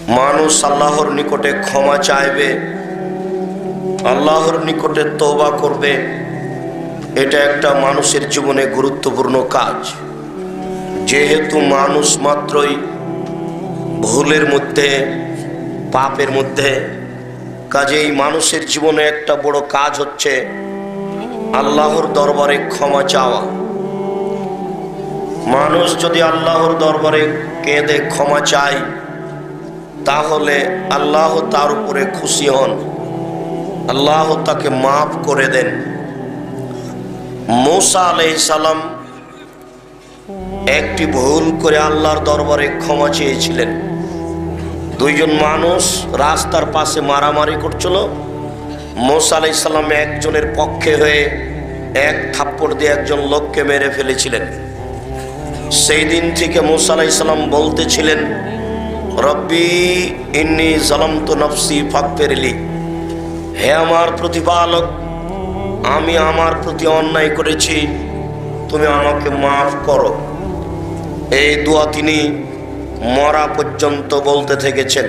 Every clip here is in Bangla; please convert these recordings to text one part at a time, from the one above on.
মানুষ আল্লাহর নিকটে ক্ষমা চাইবে, আল্লাহর নিকটে তওবা করবে। এটা একটা মানুষের জীবনে গুরুত্বপূর্ণ কাজ। যেহেতু মানুষ মাত্রই ভুলের মধ্যে, পাপের মধ্যে, কাজেই মানুষের জীবনে একটা বড় কাজ হচ্ছে আল্লাহর দরবারে ক্ষমা চাওয়া। মানুষ যদি আল্লাহর দরবারে কেঁদে ক্ষমা চায় তাহলে আল্লাহ তার উপরে খুশি হন, আল্লাহ তাকে মাফ করে দেন। মূসা আলাইহিস সালাম একটি ভুল করে আল্লাহর দরবারে ক্ষমা চেয়েছিলেন। দুইজন মানুষ রাস্তার পাশে মারামারি করছিল। মূসা আলাইহিস সালাম একজনের পক্ষে হয়ে এক থাপ্পড় দিয়ে একজন লোককে মেরে ফেলেছিলেন। সেই দিন থেকে মূসা আলাইহিস সালাম বলতেছিলেন, রব্বি ইন্নী যালামতু নাফসি ফাগফিরলি, হে আমার প্রতিপালক, আমি আমার প্রতি অন্যায় করেছি, তুমি আমাকে মাফ করো। এই দোয়া তিনি মরা পর্যন্ত বলতে থেকেছেন।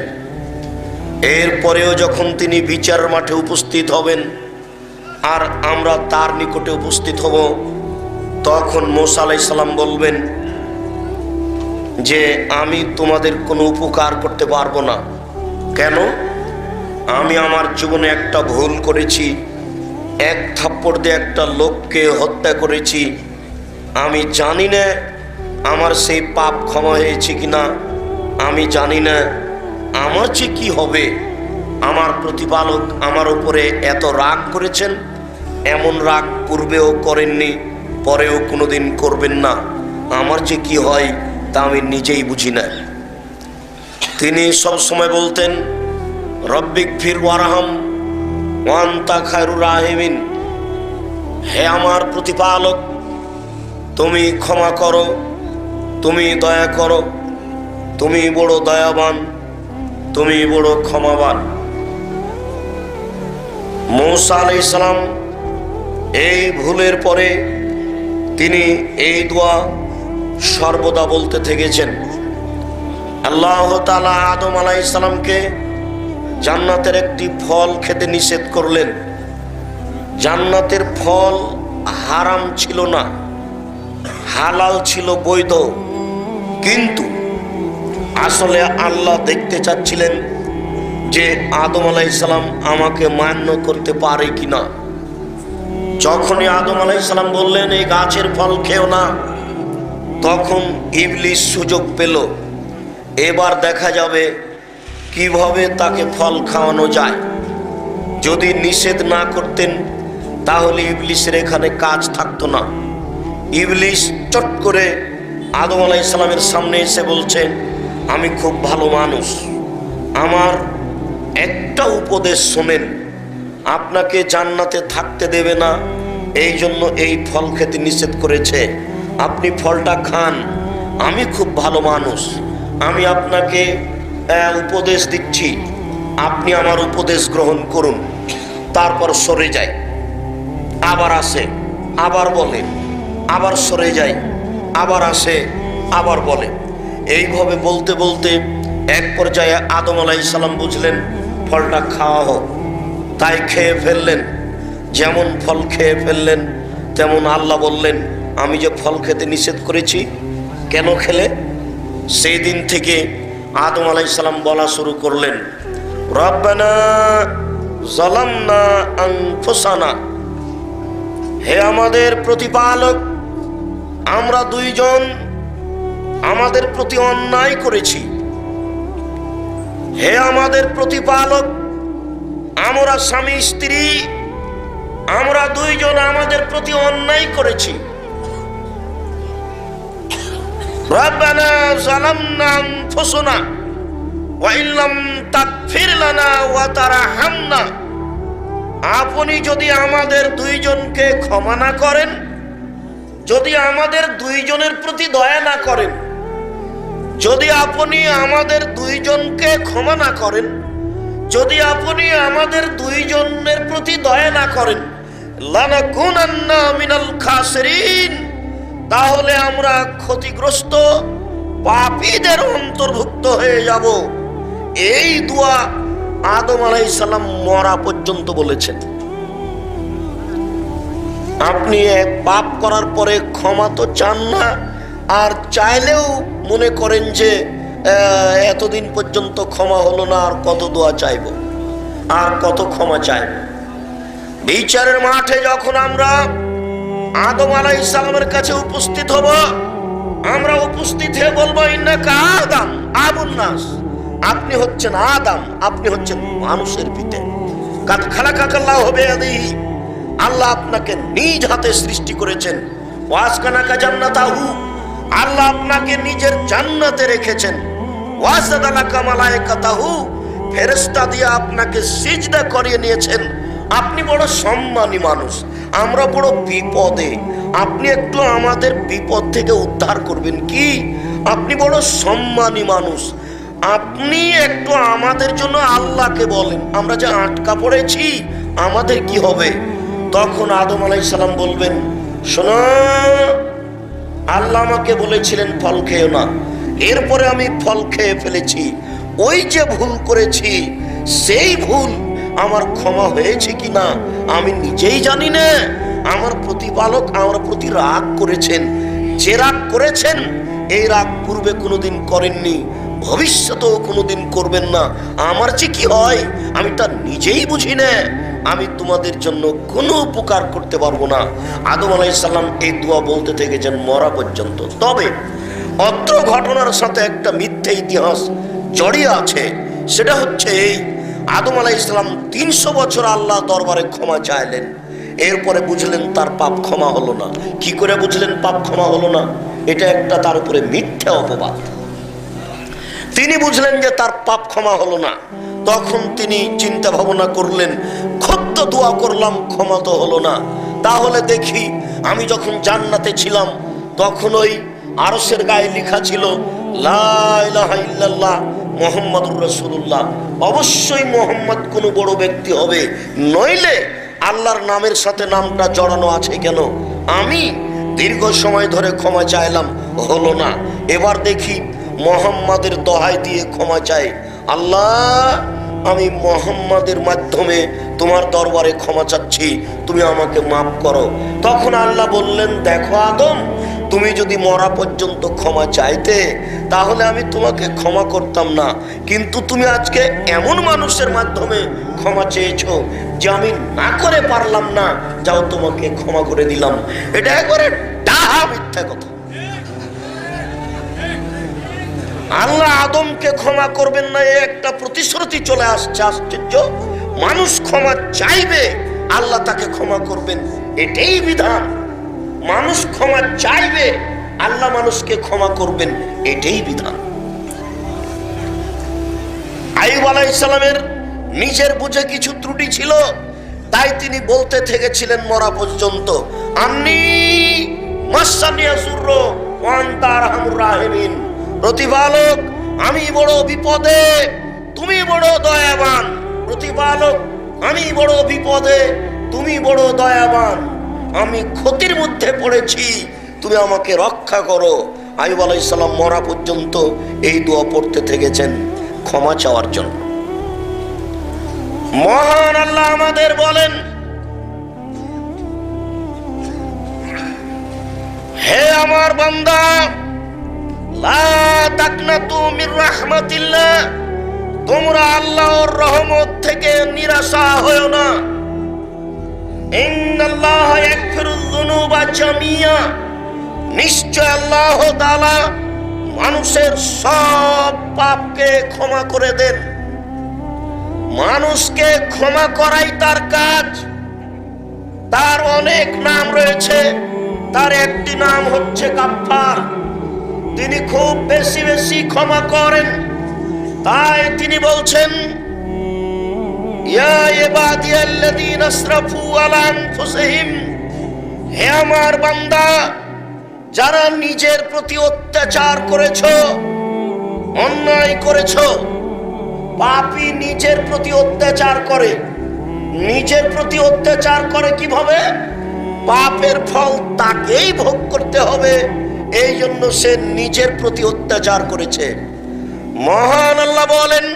এরপরেও যখন তিনি বিচারের মাঠে উপস্থিত হবেন আর আমরা তার নিকটে উপস্থিত হব, তখন মূসা আলাইহিস সালাম বলবেন যে আমি তোমাদের কোনো উপকার করতে পারবো না। কেন? আমি আমার জীবনে একটা ভুল করেছি, এক থাপ্পড় দিয়ে একটা লোককে হত্যা করেছি। আমি জানি না আমার সেই পাপ ক্ষমা হয়েছে কিনা, আমি জানি না আমার যে কি হবে। আমার প্রতিপালক আমার উপরে এত রাগ করেছেন, এমন রাগ পূর্বেও করেননি, পরেও কোনোদিন করবেন না। আমার যে কি হয় তা আমি নিজেই বুঝি না। তিনি সব সময় বলতেন, রব্বিগফির ওয়ারহাম ওয়া আনতা খায়রুর রাহিমিন, হে আমার প্রতিপালক, তুমি ক্ষমা করো, তুমি দয়া করো, তুমি বড় দয়াবান, তুমি বড় ক্ষমাবান। মূসা আলাইহিস সালাম এই ভুলের পরে তিনি এই দোয়া সর্বদা বলতে থেকেছেন। আল্লাহ তাআলা আদম আলাইহিস সালামকে জান্নাতের একটি ফল খেতে নিষেধ করলেন। জান্নাতের ফল হারাম ছিল না, হালাল ছিল, বৈধ। কিন্তু আসলে আল্লাহ দেখতে চাচ্ছিলেন যে আদম আলাইহিস সালাম আমাকে মান্য করতে পারে কিনা। যখনই আদম আলাইহিস সালাম বললেন এই গাছের ফল খেও না, তখন ইবলিস সুযোগ পেল। এবার দেখা যাবে কিভাবে তাকে ফল খাওয়ানো যায়। যদি নিষেধ না করতেন তাহলে ইবলিসের এখানে কাজ থাকতো না। ইবলিস চট করে আদম আলাইহিস সালামের সামনে এসে বলছে, আমি খুব ভালো মানুষ, আমার একটা উপদেশ শোনেন, আপনাকে জান্নাতে থাকতে দেবে না, এই জন্য এই ফল খেতে নিষেধ করেছে, আপনি ফলটা খান। আমি খুব ভালো মানুষ, আমি আপনাকে উপদেশ দিচ্ছি, আপনি আমার উপদেশ গ্রহণ করুন। তারপর সরে যায়, আবার আসে, আবার বলে, আবার সরে যায়, আবার আসে, আবার বলে। এইভাবে বলতে বলতে এক পর্যায়ে আদম আলাইহিস সালাম বুঝলেন ফলটা খাওয়া হোক, তাই খেয়ে ফেললেন। যেমন ফল খেয়ে ফেললেন তেমন আল্লাহ বললেন, আমি যে ফল খেতে নিষেধ করেছি, কেন খেলে? সেই দিন থেকে আদম আলাইহিস সালাম বলা শুরু করলেন, রব্বানা যালামনা আনফুসানা, হে আমাদের প্রতিপালক, আমরা দুইজন আমাদের প্রতি অন্যায় করেছি। হে আমাদের প্রতিপালক, আমরা স্বামী স্ত্রী, আমরা দুইজন আমাদের প্রতি অন্যায় করেছি। রব্বানা যালামনা আনফুসানা ওয়া ইল্লাম তাগফির লানা ওয়া তারহামনা, আপনি যদি আমাদের দুইজনকে ক্ষমা না করেন, যদি আমাদের দুইজনের প্রতি দয়া না করেন, যদি আপনি আমাদের দুইজনকে ক্ষমা না করেন, যদি আপনি আমাদের দুইজনের প্রতি দয়া না করেন, লানাকুনান্না মিনাল খাসিরিন, তাহলে আমরা ক্ষতিগ্রস্ত পাপীদের অন্তর্ভুক্ত হয়ে যাব। এই দোয়া আদম আলাইহিস সালাম মরা পর্যন্ত বলেছেন। আপনি পাপ করার পরে ক্ষমা তো চান না, আর চাইলেও মনে করেন যে এতদিন পর্যন্ত ক্ষমা হলো না, আর কত দোয়া চাইব, আর কত ক্ষমা চাইব। বিচারের মাঠে যখন আমরা আদম আলাইহিস সালামের কাছে উপস্থিত হব, আমরা উপস্থিত হয়ে বলবো ইন্নাকা আদম আবুন নাস, আপনি হচ্ছেন আদম, আপনি হচ্ছেন মানুষের পিতা। কাদ খালাকাকাল্লাহু বিয়াদিহি, আল্লাহ আপনাকে নিজ হাতে সৃষ্টি করেছেন। ওয়াসকানাকা জান্নাতাহু, আল্লাহ আপনাকে নিজের জান্নাতে রেখেছেন। ওয়াসাদালাকা মালায়েকাতাহু, ফেরেশতা দিয়ে আপনাকে সিজদা করিয়ে নিয়েছেন। আপনি বড় সম্মানী মানুষ, আমরা বড় বিপদে, আপনি একটু আমাদের বিপদ থেকে উদ্ধার করবেন কি? আপনি বড় সম্মানী মানুষ, আপনি একটু আমাদের জন্য আল্লাহকে বলেন, আমরা যে আটকা পড়েছি আমাদের কি হবে? তখন আদম আলাইহিস সালাম বলবেন, শোনো, আল্লাহ আমাকে বলেছিলেন ফল খেও না, এরপরে আমি ফল খেয়ে ফেলেছি। ওই যে ভুল করেছি, সেই ভুল আমার ক্ষমা হয়েছে কিনা আমি নিজেই জানি না। আমার প্রতিপালক আমার প্রতি রাগ করেছেন, যে রাগ করেছেন এই রাগ পূর্বে কোনোদিন করেননি, ভবিষ্যতেও কোনোদিন করবেন না। আমার যে কি হয় আমি তা নিজেই বুঝি না, আমি তোমাদের জন্য কোনো উপকার করতে পারবো না। আদম আলাইহিস সালাম এই দোয়া বলতে থেকেছেন মরা পর্যন্ত। তবে অত্র ঘটনার সাথে একটা মিথ্যে ইতিহাস জড়িয়ে আছে, সেটা হচ্ছে এই, আদম আলাইহিস সালাম 300 বছর আল্লাহ দরবারে ক্ষমা চাইলেন, এরপরে বুঝলেন তার পাপ ক্ষমা হলো না। কি করে বুঝলেন পাপ ক্ষমা হলো না? এটা একটা তার উপরে মিথ্যা অপবাদ। তিনি বুঝলেন যে তার পাপ ক্ষমা হলো না, তখন তিনি চিন্তা ভাবনা করলেন, খুব তো দোয়া করলাম, ক্ষমা তো হলো না, তাহলে দেখি আমি যখন জান্নাতে ছিলাম তখন ওই আরশের গায়ে লেখা ছিল লা ইলাহা ইল্লাল্লাহ মুহাম্মাদুর রাসূলুল্লাহ। অবশ্যই মুহাম্মদ কোনো বড় ব্যক্তি হবে, নইলে আল্লাহর নামের সাথে নামটা জড়ানো আছে কেন? আমি দীর্ঘ সময় ধরে ক্ষমা চাইলাম, হলো না, এবার দেখি মুহাম্মাদের দোহাই দিয়ে ক্ষমা চাই, আল্লাহ আমি মুহাম্মাদের মাধ্যমে তোমার দরবারে ক্ষমা চাচ্ছি, তুমি আমাকে মাফ করো। তখন আল্লাহ বললেন, দেখো আদম, তুমি যদি মরা পর্যন্ত ক্ষমা চাইতে তাহলে আমি তোমাকে ক্ষমা করতাম না, কিন্তু তুমি আজকে এমন মানুষের মাধ্যমে ক্ষমা চেয়েছো যে আমি না করে পারলাম না, যাও তোমাকে ক্ষমা করে দিলাম। এটা একবারে ডাহা মিথ্যা কথা। আল্লাহ আদমকে ক্ষমা করবেন না, এই একটা প্রতিশ্রুতি চলে আসছে। আশ্চর্য, মানুষ ক্ষমা চাইবে, আল্লাহ তাকে ক্ষমা করবেন, এটাই বিধান। মানুষ ক্ষমা চাইবে, আল্লাহ মানুষকে ক্ষমা করবেন, এটাই বিধান। আইয়ুব আলাইহিস সালামের নিজের বুঝে কিছু ত্রুটি ছিল, তাই তিনি বলতে থেকেছিলেন মরা পর্যন্ত, আন্নী মাসানিয়া যুররু ওয়া আনতা আরহামুর রাহিমিন, প্রতিপালক আমি বড় বিপদে, তুমি বড় দয়াবান। প্রতিপালক আমি বড় বিপদে, তুমি বড় দয়াবান, আমি ক্ষতির মধ্যে পড়েছি, তুমি আমাকে রক্ষা করো। আইয়ুব আলাইহিস সালাম মরা পর্যন্ত এই দোয়া পড়তে থেকেছেন ক্ষমা চাওয়ার জন্য। মহান আল্লাহ আমাদের বলেন, হে আমার বান্দা, লা তাকনাতু মির রাহমাতিল্লাহ, তোমরা আল্লাহর রহমত থেকে নিরাশা হয়ো না। ইন্নাল্লাহ ইয়াগফিরুয যুনুবা জামিয়া, নিশ্চয় আল্লাহ তাআলা মানুষের সব পাপকে ক্ষমা করে দেন। মানুষকে ক্ষমা করাই তার কাজ। তার অনেক নাম রয়েছে, তার একটি নাম হচ্ছে গাফফার। তিনি খুব বেশি বেশি ক্ষমা করেন, তাই তিনি বলছেন, ইয়া ইবাদিয়াল্লাযীনা আসরাফু আলা আনফুসিহিম, হে আমার বান্দা, যারা নিজের প্রতি অত্যাচার করেছো, অন্যায় করেছো। পাপী নিজের প্রতি অত্যাচার করে। নিজের প্রতি অত্যাচার করে কিভাবে? পাপের ফল তাকেই ভোগ করতে হবে, এই জন্য সে নিজের প্রতি অত্যাচার করেছে। মহান আল্লাহ বলেন,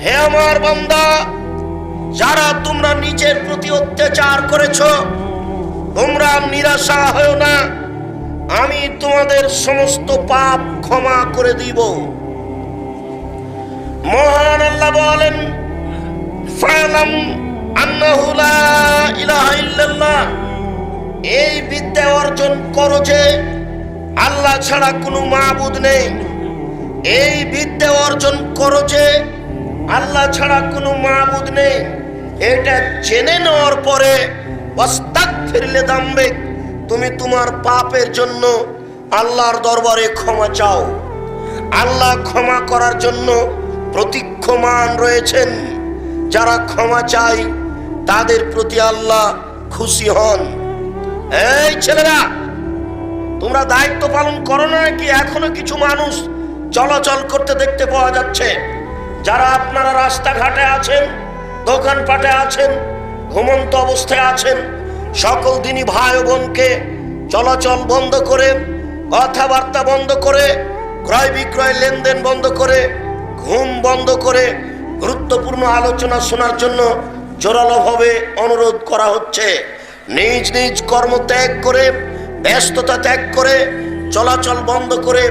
হে আমার বান্দা, যারা তোমরা নিজের প্রতি অত্যাচার করেছো, তোমরা নিরাশা হও না, আমি তোমাদের সমস্ত পাপ ক্ষমা করে দিব। মহান আল্লাহ বলেন, ফালাম আন্নাহু লা ইলাহা ইল্লাল্লাহ, এই বিদ্যা অর্জন করো যে আল্লাহ ছাড়া কোনো মাবুদ নেই। এই বিদ্যা অর্জন করো যে আল্লাহ ছাড়া কোনো মাবুদ নেই। এটা জেনে নেওয়ার পরে ওয়াস্তাগফির লিযামবিক, তুমি তোমার পাপের জন্য আল্লাহর দরবারে ক্ষমা চাও। আল্লাহ ক্ষমা করার জন্য প্রতীক্ষমান রয়েছেন। যারা ক্ষমা চায় তাদের প্রতি আল্লাহ খুশি হন। এই ছেলেরা, তোমরা দায়িত্ব পালন করো না নাকি? এখনো কিছু মানুষ চলাচল করতে দেখতে পাওয়া যাচ্ছে। যারা আপনারা রাস্তাঘাটে আছেন, দোকানপাটে আছেন, ঘুমন্ত অবস্থায় আছেন, সকল দিনই ভাই ও বোনকে চলাচল বন্ধ করে, কথাবার্তা বন্ধ করে, ক্রয় বিক্রয় লেনদেন বন্ধ করে, ঘুম বন্ধ করে গুরুত্বপূর্ণ আলোচনা শোনার জন্য জোরালোভাবে অনুরোধ করা হচ্ছে। নিজ নিজ কর্ম ত্যাগ করে, ব্যস্ততা ত্যাগ করে, চলাচল বন্ধ করে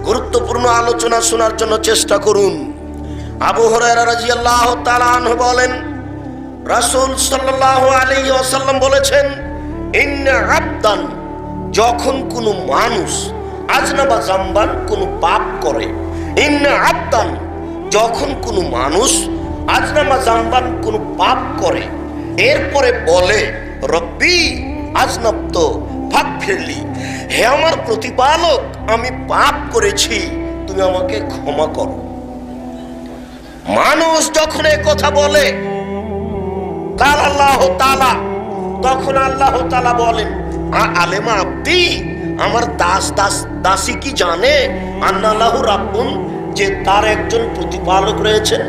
গুরুত্বপূর্ণ আলোচনা শোনার জন্য চেষ্টা করুন। আবু হুরায়রা রাদিয়াল্লাহু তাআলা আনহু বলেন, রাসূল সাল্লাল্লাহু আলাইহি ওয়াসাল্লাম বলেছেন, ইন্না আবদান, যখন কোনো মানুষ আজনাবা জামবান, কোনো পাপ করে, ইন্না আবদান, যখন কোনো মানুষ আজনাবা জামবান, কোনো পাপ করে, এরপরে বলে রব্বি আজনাবতু ফাগফিরলি, হে আমার প্রতিপালক, আমি পাপ করেছি, তুমি আমাকে ক্ষমা করো। মানুষ যখন এই কথা বলে, কাল আল্লাহ তাআলা, তখন আল্লাহ তাআলা বলেন, আলেমা আব্দি, আমার দাসী কি জানে আন্নাল্লাহু রাব্বুন, যে তার একজন প্রতিপালক রয়েছেন।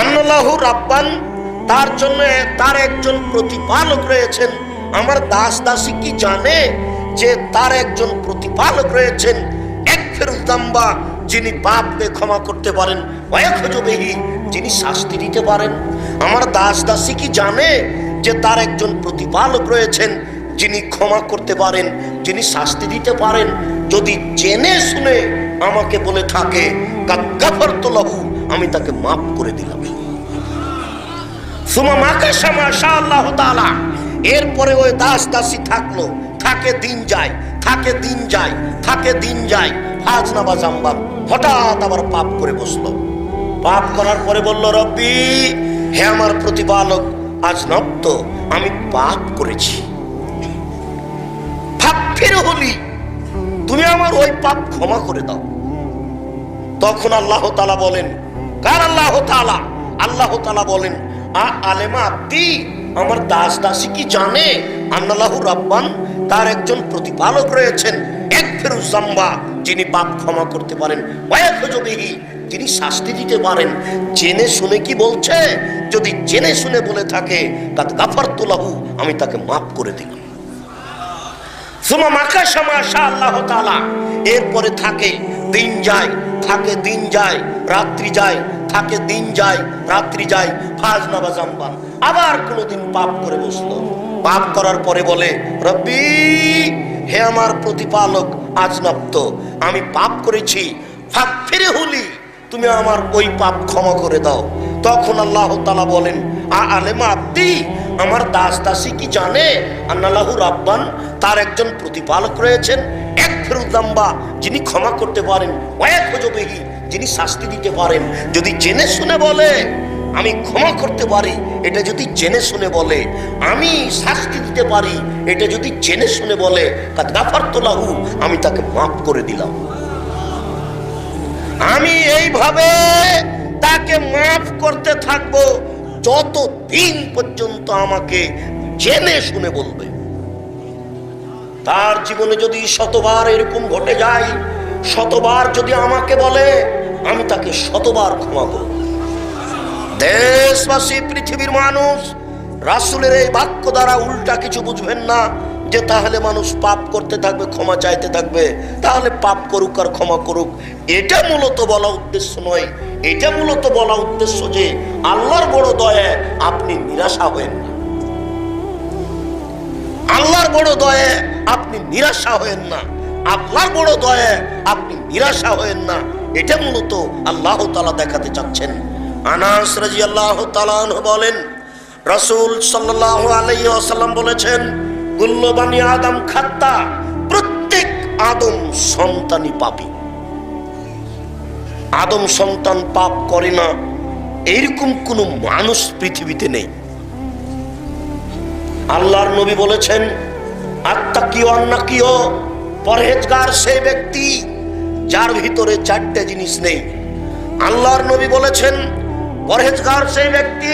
আন্নাল্লাহু রাব্বান, তার জন্য তার একজন প্রতিপালক রয়েছেন। আমার দাসী কি জানে যে তার একজন প্রতিপালক রয়েছেন। ইয়াগফিরুয যামবা, যিনি পাপকে ক্ষমা করতে পারেন, ওয়ায়াখযু বিহি, যিনি শাস্তি দিতে পারেন। আমার দাসী কি জানে যে তার একজন প্রতিপালক রয়েছেন, যিনি ক্ষমা করতে পারেন, যিনি শাস্তি দিতে পারেন। যদি জেনে শুনে আমাকে বলে থাকে কাদ গাফারতু লাহু, আমি তাকে মাফ করে দিলাম। সুমা মাকাশা মাশাআল্লাহু তাআলা, এরপরে ওই দাসী থাকলো, থাকে দিন যায়, থাকে দিন যায়, থাকে দিন যায়, আজনাবা জামবান, হঠাৎ আবার পাপ করে বসলো। পাপ করার পরে বলল, রব্বি, হে আমার প্রতিপালক, আজনাবতু, আমি পাপ করেছি, ফাগফিরহুলি, তুমি আমার ওই পাপ ক্ষমা করে দাও। তখন আল্লাহ তাআলা বলেন, কার আল্লাহ তাআলা? আল্লাহ তাআলা বলেন, আলেমা আব্দি, আমার দাসী কি জানে আন্নাল্লাহু রাব্বান, তার একজন প্রতিপালক রয়েছেন, ইয়াগফিরুয যামবা, যিনি পাপ ক্ষমা করতে পারেন, ওয়ায়াখযু বিহি, যিনি শাস্তি দিতে পারেন। জেনে শুনে কি বলছে? যদি জেনে শুনে বলে থাকে কাদ গাফারতু লাহু, আমি তাকে মাফ করে দিলাম। সুমা মাকাশা মাশাআল্লাহু তাআলা, এরপরে থাকে দিন যায়, থাকে দিন যায়, রাত্রি যায়, থাকে দিন যায়, রাত্রি যায়, ফাজনাবা জামবান, আবার কোনদিন পাপ করে বসলো। পাপ করার পরে বলে, রব্বি, হে আমার প্রতিপালক, আজনাবতু, আমি পাপ করেছি, ফাগফিরহুলি, তুমি আমার ওই পাপ ক্ষমা করে দাও। তখন আল্লাহ তাআলা বলেন, আলেমা আব্দি, আমার দাসী কি জানে আন্নাল্লাহু রাব্বান, তার একজন প্রতিপালক রয়েছেন, ইয়াগফিরুয যামবা, যিনি ক্ষমা করতে পারেন, ওয়ায়াখযু বিহি, যিনি শাস্তি দিতে পারেন। যদি জেনে শুনে বলে আমি ক্ষমা করতে পারি, এটা যদি জেনে শুনে বলে আমি শাস্তি দিতে পারি, এটা যদি জেনে শুনে বলে কাদ গাফারতু লাহু, আমি তাকে মাফ করে দিলাম। আমি এইভাবে তাকে মাফ করতে থাকবো যতদিন পর্যন্ত আমাকে জেনে শুনে বলবে। তার জীবনে যদি শতবার এরকম ঘটে যায়, শতবার যদি আমাকে বলে, আমি তাকে শতবার ক্ষমা করব। দেশবাসী, পৃথিবীর মানুষ, রাসূলের এই বাক্য দ্বারা উল্টা কিছু বুঝবেন না, যে তাহলে মানুষ পাপ করতে থাকবে, ক্ষমা চাইতে থাকবে, তাহলে পাপ করুক আর ক্ষমা করুক। এটা মূলত বলা উদ্দেশ্য নয়। এটা মূলত বলা উদ্দেশ্য যে আল্লাহর বড় দয়ায় আপনি নিরাশা হবেন না। আল্লাহর বড় দয়ায় আপনি নিরাশা হবেন না। আল্লাহর বড় দয়ায় আপনি নিরাশা হবেন না। এটা মূলত আল্লাহ তাআলা দেখাতে চাচ্ছেন। আনাস রাদিয়াল্লাহু তাআলা আনহু বলেন, রাসূল সাল্লাল্লাহু আলাইহি ওয়াসাল্লাম বলেছেন, কুল্লু বানি আদম খাত্তা, প্রত্যেক আদম সন্তানই পাপী। আদম সন্তান পাপ করে না এরকম কোন মানুষ পৃথিবীতে নেই। আল্লাহর নবী বলেছেন, আত্তাকিও আন্নাকিও, পরহেজগার সেই ব্যক্তি যার ভিতরে চারটে জিনিস নেই। আল্লাহর নবী বলেছেন, পরহেজগার সেই ব্যক্তি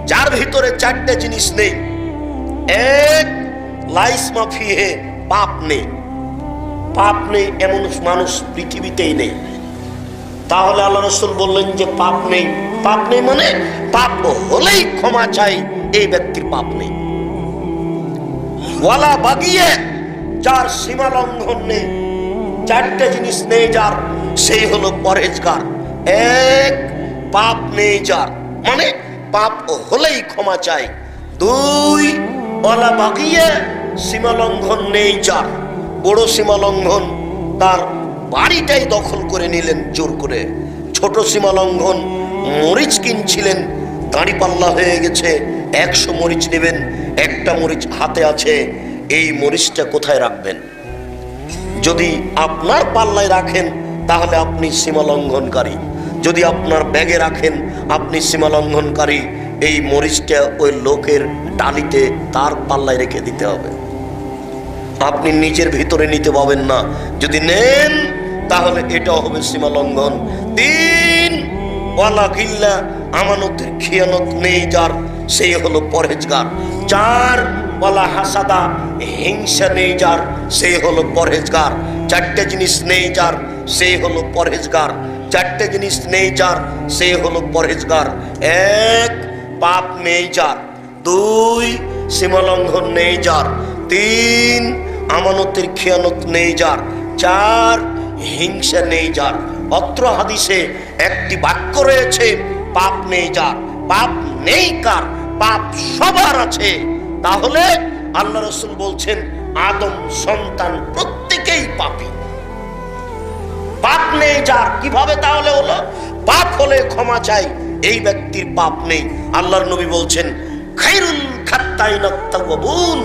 যার ভিতরে চারটে জিনিস নেই। এক, লাইস মাফিহে, পাপ নেই। পাপ নেই এমন মানুষ পৃথিবীতেই নেই। তাহলে আল্লাহ রাসূল বললেন যে পাপ নেই। পাপ নেই মানে পাপ হলেই ক্ষমা চাই, এই ব্যক্তির পাপ নেই। ওয়ালা বাগিয়ে, যার সীমা লঙ্ঘন নেই। চারটে জিনিস নেই যার, সেই হলো পরহেজগার। এক, পাপ নেই যার, মানে পাপ হলেই ক্ষমা চাই। দুই, ওয়ালা বাগিয়ে, সীমা লঙ্ঘন নেই যার। বড় সীমা লঙ্ঘন, তার বাড়িটাই দখল করে নিলেন জোর করে। ছোট সীমা লঙ্ঘন, মরিচ কিনছিলেন, দাঁড়িপাল্লা হয়ে গেছে, 100 মরিচ নেবেন, একটা মরিচ হাতে আছে, এই মরিচটা কোথায় রাখবেন? যদি আপনার পাল্লায় রাখেন তাহলে আপনি সীমা লঙ্ঘনকারী, যদি আপনার ব্যাগে রাখেন আপনি সীমা লঙ্ঘনকারী। এই মরিচটা ওই লোকের ডালিতে তার পাল্লায় রেখে দিতে হবে, আপনি নিজের ভিতরে নিতে পাবেন না। যদি নেন তাহলে এটা হবে সীমা লঙ্ঘন। তিন, ওয়ালা গিল্লা, আমানতের খিয়ানত নেই যার, সেই হলো পরহেজগার। চার, ওয়ালা হাসাদা, হিংসা নেই যার, সেই হলো পরহেজগার। চারটে জিনিস নেই যার, সেই হলো পরহেজগার। চারটে জিনিস নেই যার, সেই হলো পরহেজগার। এক, পাপ নেই যার। দুই, সীমা লঙ্ঘন নেই যার। তিন, আমানতের খেয়ানত নেই যার। চার, হিংসা নেই যার। অত্র হাদিসে একটি বাক্য রয়েছে, পাপ নেই যার। পাপ নেই কার? পাপ সবার আছে। তাহলে আল্লাহ রাসূল বলছেন, আদম সন্তান প্রত্যেকেই পাপী। পাপ নেই যার, কিভাবে তাহলে হলো? পাপ হলে ক্ষমা চাই, এই ব্যক্তির পাপ নেই। আল্লাহর নবী বলছেন, খায়রুল খাত্তাইনাত তাওয়াবুন,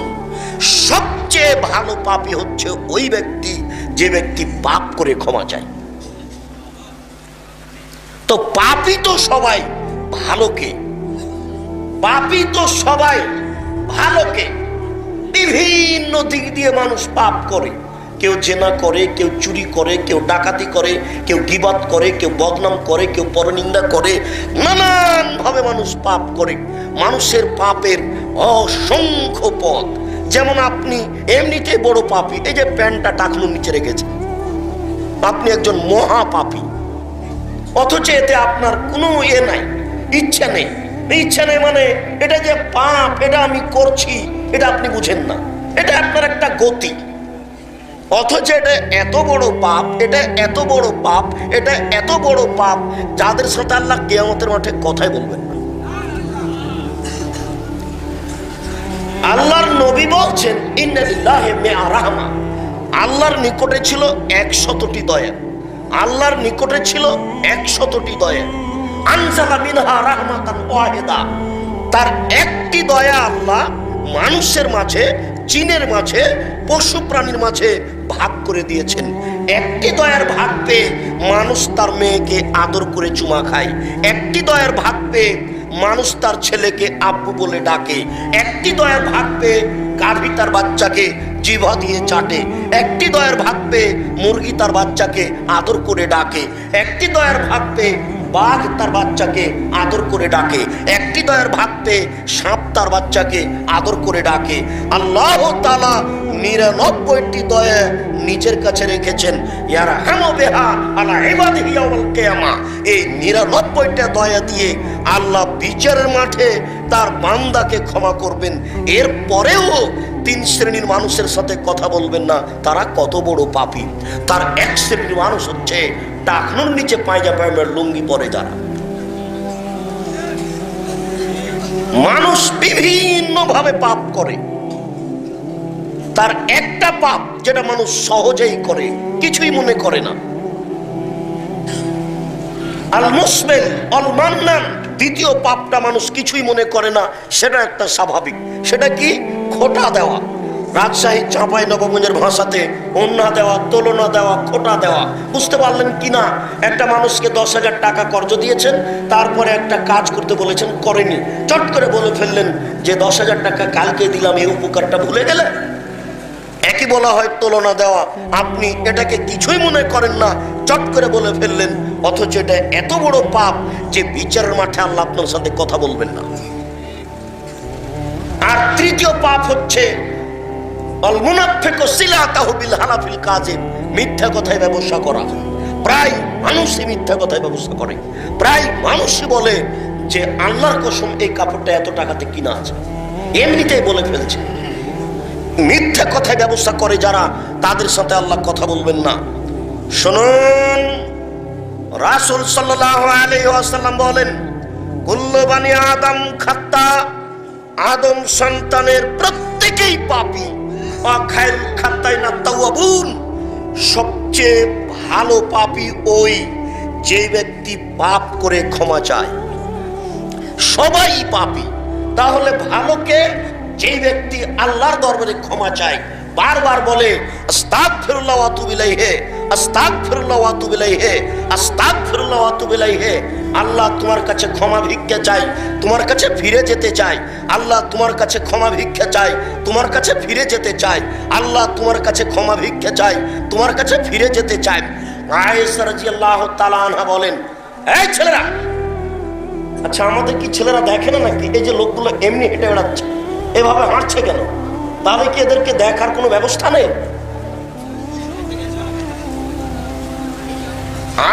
সবচেয়ে ভালো পাপী হচ্ছে ওই ব্যক্তি যে ব্যক্তি পাপ করে ক্ষমা চায়। তো পাপী তো সবাই, ভালো কে? পাপী তো সবাই, ভালো কে? বিভিন্ন দিক দিয়ে মানুষ পাপ করে। কেউ জেনা করে, কেউ চুরি করে, কেউ ডাকাতি করে, কেউ গীবাত করে, কেউ বদনাম করে, কেউ পরনিন্দা করে, নানান ভাবে মানুষ পাপ করে। মানুষের পাপের অসংখ্য পথ। যেমন আপনি এমনিতে বড় পাপী, এই যে প্যান্টটা টাকনুর নিচে রেখেছে, আপনি একজন মহা পাপী, অথচ এতে আপনার কোনো নাই, ইচ্ছা নেই। ইচ্ছা নেই মানে এটা যে পাপ, এটা আমি করছি, এটা আপনি বুঝেন না, এটা আপনার একটা গতি। অথচ এটা এত বড় পাপ, এটা এত বড় পাপ, এটা এত বড় পাপ, যাদের সাথে আল্লাহ কিয়ামতের মাঠে কথাই বলবেন না। আল্লাহর নবী বলছেন, ইন্না লিল্লাহি মিআ রাহমা, আল্লাহর নিকটে ছিল 100টি দয়া। আল্লাহর নিকটে ছিল 100টি দয়া। আনজালা মিনহা রাহমাতান ওয়াহিদা, তার একটি দয়া আল্লাহ মানুষের মাঝে, জিনের মাঝে, পশু প্রাণীর মাঝে ভাগ করে দিয়েছেন। একটি দয়ার ভাগ পেয়ে মানুষ তার মেয়েকে আদর করে চুমা খায়। একটি দয়ার ভাগ পেয়ে মানুষ তার ছেলেকে আব্বু বলে ডাকে। একটি দয়ার ভাগ পেয়ে গাভী তার বাচ্চাকে জিভা দিয়ে চাটে। একটি দয়ার ভাগ পেয়ে মুরগি তার বাচ্চাকে আদর করে ডাকে। একটি দয়ার ভাগ পেয়ে বাঘ তার বাচ্চাকে আদর করে ডাকে। একটি দয়ার ভাগ পেয়ে সাপ তার বাচ্চাকে আদর করে ডাকে। আল্লাহ তাআলা 99টি দয়া নিজের কাছে রেখেছেন। ইয়ারহামু বিহা আলা ইবাদিহি ইয়াউমাল কিয়ামা, এই 99টা দয়া দিয়ে আল্লাহ বিচারের মাঠে তার বান্দাকে ক্ষমা করবেন। এর পরেও তিন শ্রেণীর মানুষের সাথে কথা বলবেন না, তারা কত বড় পাপী। তার এক শ্রেণীর মানুষ হচ্ছে টাকনুর নিচে পায়জামার লুঙ্গি পরে যারা। মানুষ বিভিন্ন ভাবে পাপ করে, তার একটা পাপ যেটা মানুষ সহজেই করে, কিছুই মনে করে না, আল মুসবিল আল মান্নান, দ্বিতীয় পাপটা মানুষ কিছুই মনে করে না, সেটা একটা স্বাভাবিক। সেটা কি? খোটা দেওয়া। রাজশাহী চাঁপাই নবগঞ্জের ভাষাতে অন্যা দেওয়া, তুলনা দেওয়া, খোটা দেওয়া। বুঝতে পারলেন কিনা? একটা মানুষকে 10,000 টাকা কর্জ দিয়েছেন, তারপরে একটা কাজ করতে বলেছেন, করেনি, চট করে বলে ফেললেন যে 10,000 টাকা কালকে দিলাম, এই উপকারটা ভুলে গেলে। একই বলা হয় তুলনা দেওয়া। আপনি এটাকে কিছুই মনে করেন না, চট করে বলে ফেললেন, অথচ এটা এত বড় পাপ যে বিচারের মাঠে আল্লাহ আপনার সাথে কথা বলবেন না। আর তৃতীয় পাপ হচ্ছে আল মুনাফিকু সিলাতাহু বিল হালাফিল কাযিব, মিথ্যা কথায় ব্যবসা করা। প্রায় মানুষই মিথ্যা কথায় ব্যবসা করে। প্রায় মানুষই বলে যে আল্লাহর কসম এই কাপড়টা এত টাকাতে কিনা আছে, এমনিতেই বলে ফেলছে। মিথ্যা কথায় ব্যবসা করে যারা, তাদের সাথে আল্লাহ কথা বলবেন না। শুনুন, রাসূল সাল্লাল্লাহু আলাইহি ওয়াসাল্লাম বলেন, কুল্লু বানি আদম খাত্তা, আদম সন্তানের প্রত্যেকেই পাপী। খায়রুল খাত্তাইনা তাওয়াবুন, সবচেয়ে ভালো পাপী ওই যে ব্যক্তি পাপ করে ক্ষমা চায়। সবাই পাপী, তাহলে ভালোকে? যে ব্যক্তি আল্লাহর দরবারে ক্ষমা চায়, বারবার বলে আস্তাগফিরুল্লাহ ওয়া আতুবু ইলাইহি, আস্তাগফিরুল্লাহ ওয়া আতুবু ইলাইহি, আস্তাগফিরুল্লাহ ওয়া আতুবু ইলাইহি। আল্লাহ তোমার কাছে ক্ষমা ভিক্ষা চাই, তোমার কাছে ফিরে যেতে চাই। আল্লাহ তোমার কাছে ক্ষমা ভিক্ষা চাই, তোমার কাছে ফিরে যেতে চাই। আল্লাহ তোমার কাছে ক্ষমা ভিক্ষা চাই, তোমার কাছে ফিরে যেতে চাই। আয়েশা রাদিয়াল্লাহু তাআলা আনহা বলেন, এই ছেলেরা, আচ্ছা আমাদের কি ছেলেরা দেখে না নাকি এই যে লোকগুলো এমনি হেঁটে বেড়াচ্ছে, এভাবে হাঁটছে কেন? তাহলে কি এদেরকে দেখার কোনো ব্যবস্থা নেই?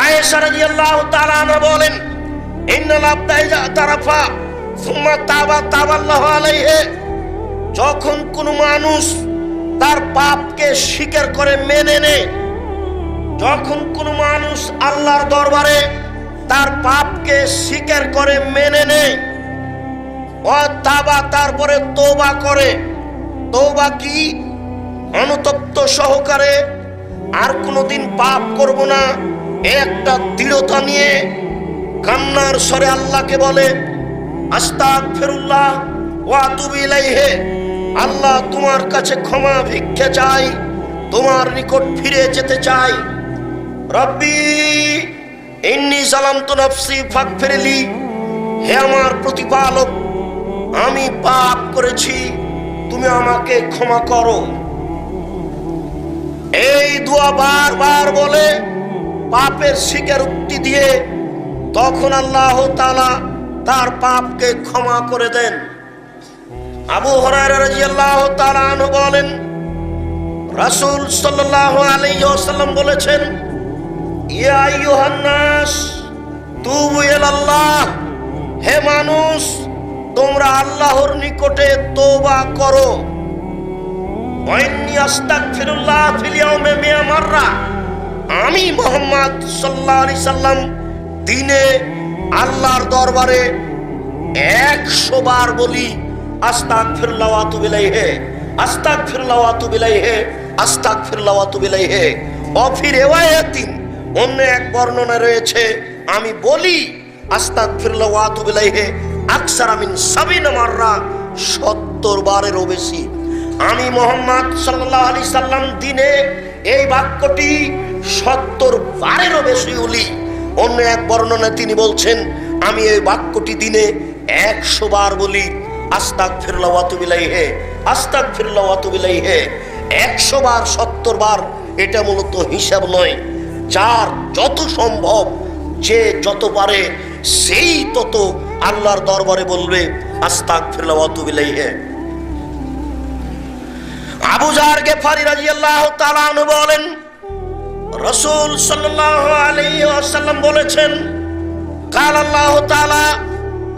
আয়েশা রাদিয়াল্লাহু তাআলা আনহা বলেন, ইন্নাল আবদা ইযা তারাফা সুম্মা তাবা তাবাল্লাহু আলাইহি, যখন কোনো মানুষ তার পাপকে স্বীকার করে মেনে নেয়, যখন কোনো মানুষ আল্লাহর দরবারে তার পাপকে স্বীকার করে মেনে নেয়, ও তাবা, তারপরে তওবা করে। তওবা কি? অনুতপ্ত সহকারে আর কোনোদিন পাপ করব না, একটা দৃঢ়তা নিয়ে কান্নার স্বরে আল্লাহকে বলে আস্তাগফিরুল্লাহ ওয়া আতুবু ইলাইহি, আল্লাহ তোমার কাছে ক্ষমা ভিক্ষা চাই, তোমার নিকট ফিরে যেতে চাই। রব্বি ইন্নী যালামতু নাফসি ফাগফিরলি, হে আমার প্রতিপালক, আমি পাপ করেছি, তুমি আমাকে ক্ষমা করো। এই দোয়া বারবার বলে পাপের স্বীকারোক্তি দিয়ে তখন আল্লাহ তাআলা তার পাপকে ক্ষমা করে দেন। আবু হুরায়রা রাদিয়াল্লাহু তাআলা আনহু বলেন, রাসূল সাল্লাল্লাহু আলাইহি ওয়াসাল্লাম বলেছেন, ইয়া আইয়ুহান নাস তুবু ইলাল্লাহ, হে মানুষ, তোমরা আল্লাহর নিকটে তওবা করো। ওয়াইন্নী আস্তাগফিরুল্লাহ ফিল ইয়াউমি মিয়া মাররা, আমি মুহাম্মদ সাল্লাল্লাহু আলাইহি সাল্লাম দিনে আল্লাহর দরবারে 100 বার বলি আস্তাগফিরুল্লাহ ওয়া আতুবু ইলাইহি, আস্তাগফিরুল্লাহ ওয়া আতুবু ইলাইহি, আস্তাগফিরুল্লাহ ওয়া আতুবু ইলাইহি। ওয়া ফি রিওয়ায়াতিন, অন্য এক বর্ণনা রয়েছে, আমি বলি আস্তাগফিরুল্লাহ ওয়া আতুবু ইলাইহি আকসারা মিন 70 মাররা, 70 বারেরও বেশি। আমি মুহাম্মদ সাল্লাল্লাহু আলাইহি সাল্লাম দিনে এই বাক্যটি 70 বারেরও বেশি বলি। অন্য এক বর্ণনায় তিনি বলছেন, আমি এই বাক্যটি দিনে 100 বার বলি আস্তাগফিরুল্লাহ ওয়া আতুবু ইলাইহি, আস্তাগফিরুল্লাহ ওয়া আতুবু ইলাইহি। 100 বার 70 বার এটা মূলত হিসাব নয়, যার যত সম্ভব, যে যত পারে সেই তত আল্লাহর দরবারে বলবে আস্তাগফিরুল্লাহ ওয়া আতুবু ইলাইহি। আবু যার গিফারি রাদিয়াল্লাহু তাআলা আনহু বলেন, রাসূল সাল্লাল্লাহু আলাইহি ওয়াসাল্লাম বলেছেন, কাল আল্লাহু তাআলা,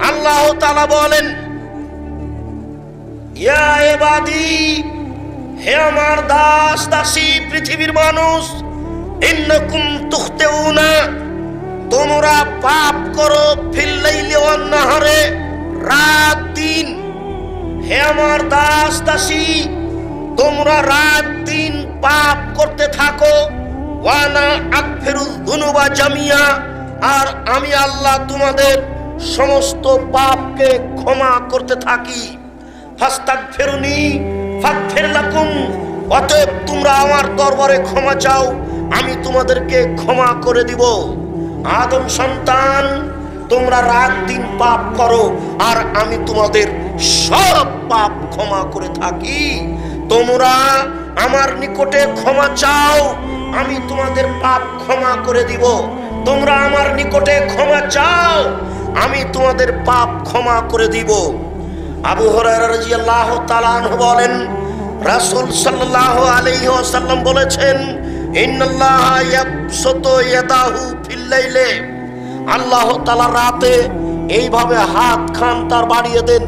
আল্লাহ তাআলা বলেন, ইয়া ইবাদি হে আমার দাস দাসী পৃথিবীর মানুষ, ইন্নাকুম তুখতিউনা, তোমরা পাপ করো, ফিল লাইলি ওয়ান নাহারে, রাত দিন। হে আমার দাস দাসী, তোমরা রাত দিন পাপ করতে থাকো। ওয়ানা আগফিরুয যুনুবা জামিয়া, আর আমি আল্লাহ তোমাদের সমস্ত পাপকে ক্ষমা করতে থাকি। ফাস্তাগফিরুনি ফাগফির লাকুম, অতএব তোমরা আমার দরবারে ক্ষমা চাও, আমি তোমাদেরকে ক্ষমা করে দিব। আদম সন্তান, তোমরা রাত দিন পাপ করো আর আমি তোমাদের সব পাপ ক্ষমা করে থাকি। তোমরা আমার নিকটে ক্ষমা চাও, আমি তোমাদের পাপ ক্ষমা করে দিব। তোমরা আমার নিকটে ক্ষমা চাও, আমি তোমাদের পাপ ক্ষমা করে দিব। আবু হুরায়রা রাদিয়াল্লাহু তাআলা আনহু বলেন, রাসূল সাল্লাল্লাহু আলাইহি ওয়াসাল্লাম বলেছেন, ইন্নাল্লাহা ইয়াবসুতু ইয়াদাহু ফিল লাইলি, আল্লাহ তাআলা রাতে এইভাবে হাত খান তার বাড়িয়ে দেন।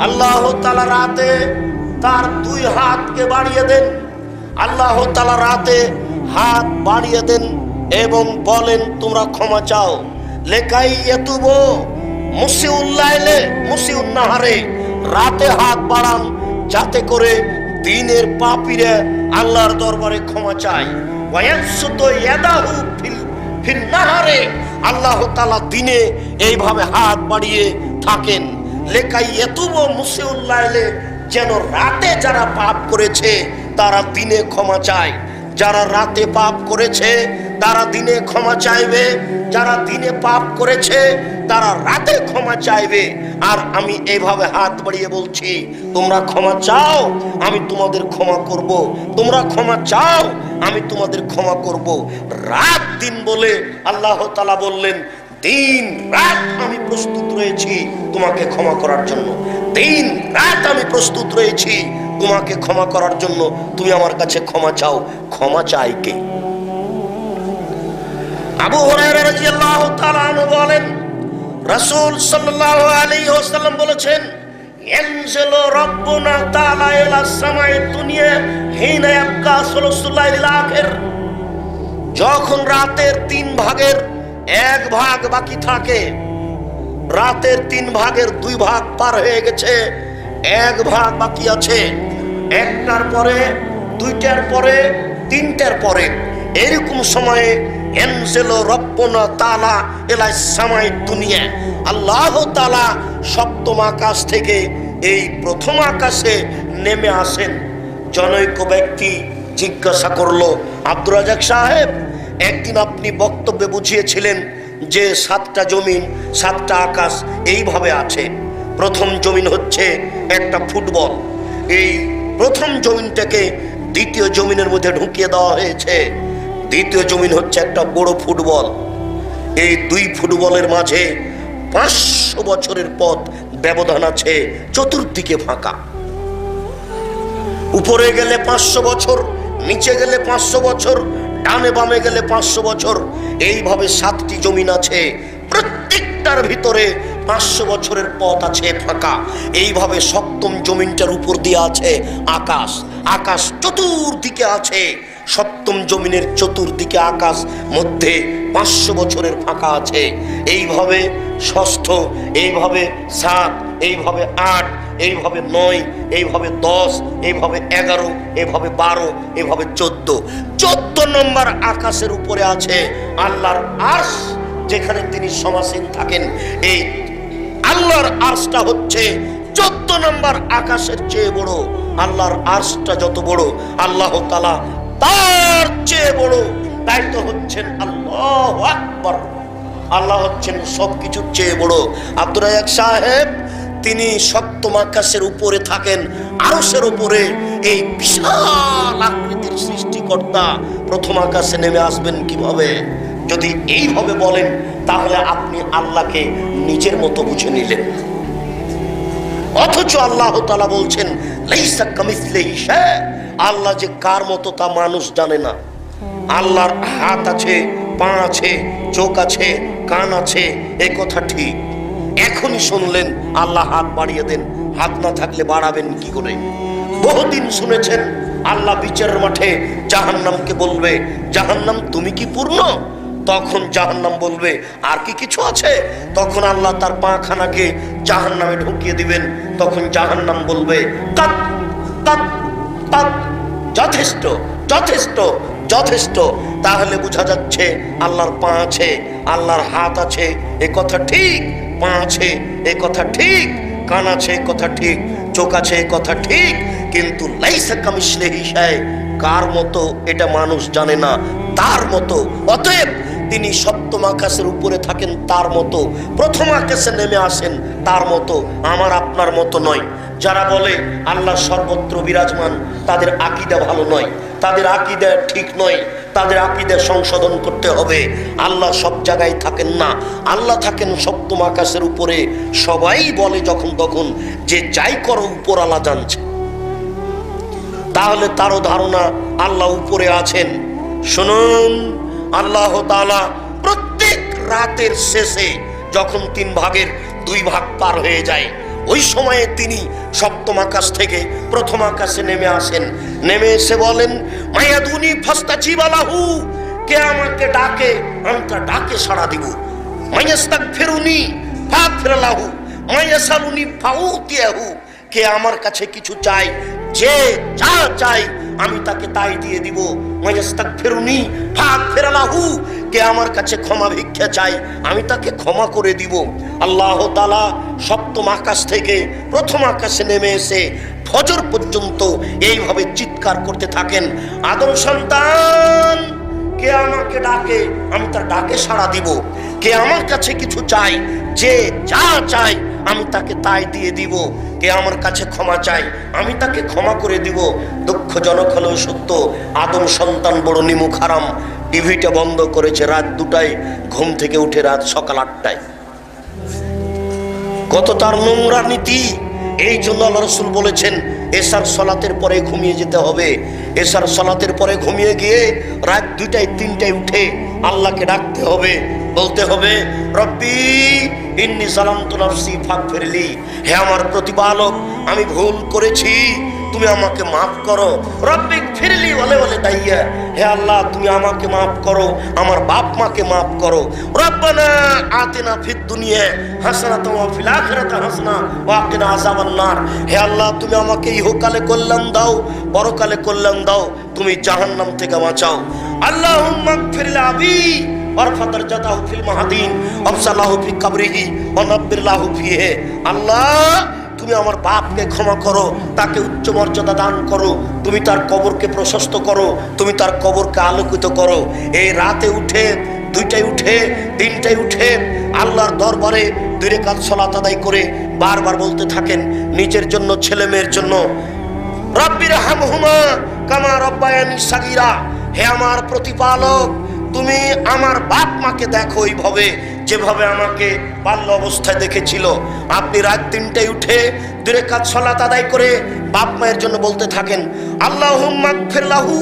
আল্লাহ তাআলা রাতে তার দুই হাতকে বাড়িয়ে দেন। আল্লাহ তাআলা রাতে হাত বাড়িয়ে দেন এবং বলেন, তোমরা ক্ষমা চাও। লেকাই ইয়াতুবু মুসিউল লাইলে মুসিউন নাহারে, রাতে হাত বাড়ান যাতে করে দিনের পাপীরা আল্লাহর দরবারে ক্ষমা চায়। ওয়ায়াবসুতু ইয়াদাহু ফিল নাহারে, আল্লাহ তাআলা দিনে এইভাবে হাত বাড়িয়ে থাকেন। লেকাই ইয়াতুবু মুসিউল লাইলে, যেন রাতে যারা পাপ করেছে তারা দিনে ক্ষমা চায়। যারা রাতে পাপ করেছে তারা দিনে ক্ষমা চাইবে, যারা দিনে পাপ করেছে তারা রাতে ক্ষমা চাইবে। আর আমি এইভাবে হাত বাড়িয়ে বলছি, তোমরা ক্ষমা চাও, আমি তোমাদের ক্ষমা করব। তোমরা ক্ষমা চাও, আমি তোমাদের ক্ষমা করব। রাত দিন বলে আল্লাহ তাআলা বললেন, দিন রাত আমি প্রস্তুত রয়েছি তোমাকে ক্ষমা করার জন্য। দিন রাত আমি প্রস্তুত রয়েছি তোমাকে ক্ষমা করার জন্য। তুমি আমার কাছে ক্ষমা চাও। ক্ষমা চাই কে? আবু হুরায়রা রাদিয়াল্লাহু তাআলা আনহু বলেন, রাসূল সাল্লাল্লাহু আলাইহি ওয়াসাল্লাম বলেছেন, ইয়ানজিলু রাব্বুনা তাআলা ইলা সামাই দুনিয়া হিনা ইয়াবকা সুলুসুল লাইলিল আখির, যখন রাতের 3 ভাগের 1 ভাগ বাকি থাকে, রাতের 3 ভাগের 2 ভাগ পার হয়ে গেছে, 1 ভাগ বাকি আছে। 1টার পরে, 2টার পরে, 3টার পরে, এরকম সময়ে ইয়ানজিলু রাব্বুনা তাআলা ইলা সামাই দুনিয়া, আল্লাহ তাআলা সপ্তম আকাশ থেকে এই প্রথম আকাশে নেমে আসেন। জনৈক ব্যক্তি জিজ্ঞাসা করলো, আব্দুর রাজ্জাক সাহেব, একদিন আপনি বক্তব্যে বুঝিয়েছিলেন যে 7টা জমিন 7টা আকাশ এইভাবে আছে। প্রথম জমিন হচ্ছে একটা ফুটবল, এই প্রথম জমিনটাকে দ্বিতীয় জমিনের মধ্যে ঢুকিয়ে দেওয়া হয়েছে। দ্বিতীয় জমিন হচ্ছে একটা বড় ফুটবল। এই 2 ফুটবলের মাঝে 500 বছরের পথ ব্যবধান আছে, চতুর্দিকে ফাঁকা। উপরে গেলে 500 বছর, নিচে গেলে 500 বছর, ডানে বামে গেলে 500 বছর। এইভাবে 7টি জমিন আছে, প্রত্যেকটার ভিতরে 500 বছরের পথ আছে ফাঁকা। এইভাবে সপ্তম জমিনটার উপর দিয়ে আছে আকাশ। আকাশ চতুর্দিকে আছে, সপ্তম জমিনের চতুর্দিকে আকাশ, মধ্যে 500 বছরের ফাঁকা আছে। এইভাবে ষষ্ঠ, এইভাবে 7, এইভাবে 8, এইভাবে 9, এইভাবে 10, এইভাবে 11, এইভাবে 12, এইভাবে 14 নম্বর আকাশের উপরে আছে আল্লাহর আরশ, যেখানে তিনি সমাসীন থাকেন। এই আল্লাহর আরশটা হচ্ছে 14 নম্বর আকাশের চেয়ে বড়। আল্লাহর আরশটা যত বড়, আল্লাহ তাআলা তার চেয়ে বড়। তাই তো হচ্ছেন আল্লাহু আকবার, আল্লাহ হচ্ছেন সবকিছুর চেয়ে বড়। আব্দুর রাজ্জাক সাহেব তিনি সপ্তম আকাশের উপরে থাকেন, আরশের উপরে। এই বিশাল আকৃতির সৃষ্টিকর্তা প্রথম আকাশে নেমে আসবেন কিভাবে? যদি এইভাবে বলেন তাহলে আপনি আল্লাহকে নিজের মতো বুঝে নিলেন। অথচ আল্লাহ তাআলা বলছেন, লাইসা কামিসলিহি শাই, আল্লাহ যে কার মতো তা মানুষ জানে না। আল্লাহর হাত আছে, পা আছে, চোখ আছে, কান আছে, এই কথা ঠিক। এখনই শুনলেন আল্লাহ হাত বাড়িয়ে দেন, হাত না থাকলে বাড়াবেন কি করে? বহুদিন শুনেছেন আল্লাহ বিচারের মাঠে জাহান্নামকে বলবে, জাহান্নাম তুমি কি পূর্ণ? তখন জাহান্নাম বলবে আর কি কিছু আছে? তখন আল্লাহ তার পাখানাকে জাহান্নামে ঢুকিয়ে দিবেন। তখন জাহান্নাম বলবে কাত কাত কাত, যথেষ্ট যথেষ্ট যথেষ্ট। তাহলে বোঝা যাচ্ছে আল্লাহর পা আছে, আল্লাহর হাত আছে, এ কথা ঠিক। পা আছে এ কথা ঠিক, কান আছে এ কথা ঠিক, চোখ আছে এ কথা ঠিক, কিন্তু লাইসা কামিসলিহি শাই, কার মতো এটা মানুষ জানে না, তার মতো। অতএব তিনি সপ্তম আকাশের উপরে থাকেন তার মতো, প্রথম আকাশে নেমে আসেন তার মতো, আমার আপনার মতো নয়। যারা বলে আল্লাহ সর্বত্র বিরাজমান, তাদের আকীদা ভালো নয়, তাদের আকীদা ঠিক নয়, তাদের আকীদা সংশোধন করতে হবে। আল্লাহ সব জায়গায় থাকেন না, আল্লাহ থাকেন সপ্তম আকাশের উপরে। সবাই বলে যখন তখন যে যাই করো উপর আল্লাহ জানছে, তাহলে তারও ধারণা আল্লাহ উপরে আছেন। শুনুন, আল্লাহ তাআলা প্রত্যেক রাতের শেষে যখন 3 ভাগের 2 ভাগ পার হয়ে যায়, ওই সময়ে তিনি সপ্তম আকাশ থেকে প্রথম আকাশে নেমে আসেন। নেমে এসে বলেন মায়াদুনি ফাস্তাজিবা লাহু, কে আমাকে ডাকে আমি তার ডাকে সাড়া দিব। মায়াস্তাগফিরুনি ফাগফির লাহু, মায়াসালুনি ফাউতিয়াহু, কে আমার কাছে কিছু চাই, যে যা চাই আমি তাকে তাই দিয়ে দিব। মায়াস্তাগফিরুনি ফাগফির লাহু, কে আমার কাছে ক্ষমা ভিক্ষা চাই আমি তাকে ক্ষমা করে দিব। আল্লাহ তাআলা সপ্তম আকাশ থেকে প্রথম আকাশে নেমে এসে ফজর পর্যন্ত এইভাবে চিৎকার করতে থাকেন, আদম সন্তান কে আমাকে ডাকে আমি তার ডাকে সাড়া দিব, কে আমার কাছে কিছু চাই, যে যা চাই আমি তাকে তাই দিয়ে দিব, কে আমার কাছে ক্ষমা চাই আমি তাকে ক্ষমা করে দিব। দুঃখজনক হলেও সত্য, আদম সন্তান বড় নিমুখ হারাম। টিভিটা বন্ধ করেছে রাত 2টায়, ঘুম থেকে উঠে রাত সকাল 8টায়। কত তার নোংরা নীতি! এই জন্য আল্লাহ রাসূল বলেছেন এশার সালাতের পরে ঘুমিয়ে যেতে হবে। এশার সালাতের পরে ঘুমিয়ে গিয়ে রাত 2টায় 3টায় উঠে আল্লাহকে ডাকতে হবে, বলতে হবে রব্বি ইন্নী যালামতু নাফসি ফাগফিরলি, হে আমার প্রতিপালক আমি ভুল করেছি, তুমি আমাকে মাফ করো। রব্বিক ফিরলি বলে বলে দাইয়া, হে আল্লাহ তুমি আমাকে মাফ করো, আমার বাপ মাকে মাফ করো। রব্বানা আতিনা ফিদ দুনিয়া হাসানাতাও ওয়া ফিল আখিরাতি হাসানা ওয়া কিনা আযাবান নার, হে আল্লাহ তুমি আমাকে ইহকালে কল্যাণ দাও, পরকালে কল্যাণ দাও, তুমি জাহান্নাম থেকে বাঁচাও। আল্লাহুম্মা গফির লিআবি ওয়ারফা দারজাতাহু ফিল মাহাদিন ওয়াফসালাহু ফি কবরিহি ওয়া নাব্বির লাহু ফিহি, আল্লাহ তুমি আমার বাপকে ক্ষমা করো, তাকে উচ্চ মর্যাদা দান করো, তুমি তার কবরকে প্রশস্ত করো, তুমি তার কবরকে আলোকিত করো। এই রাতে উঠে 2টায় উঠে 3টায় উঠে আল্লাহর দরবারে 2 রাকাত সালাত আদায় করে বারবার বলতে থাকেন নিজের জন্য, ছেলে মেয়ের জন্য, রব্বির হামহুমা কামা রব্বায়ানি সাগীরা, হে আমার প্রতিপালক তুমি আমার বাপ মাকে দেখো এইভাবে যেভাবে আমাকে বাল্য অবস্থায় দেখেছিল। আপনি রাত 3টায় উঠে 2 রাকাত সালাত আদায় করে বাপ মায়ের জন্য বলতে থাকেন আল্লাহুম্মা গফির লাহু,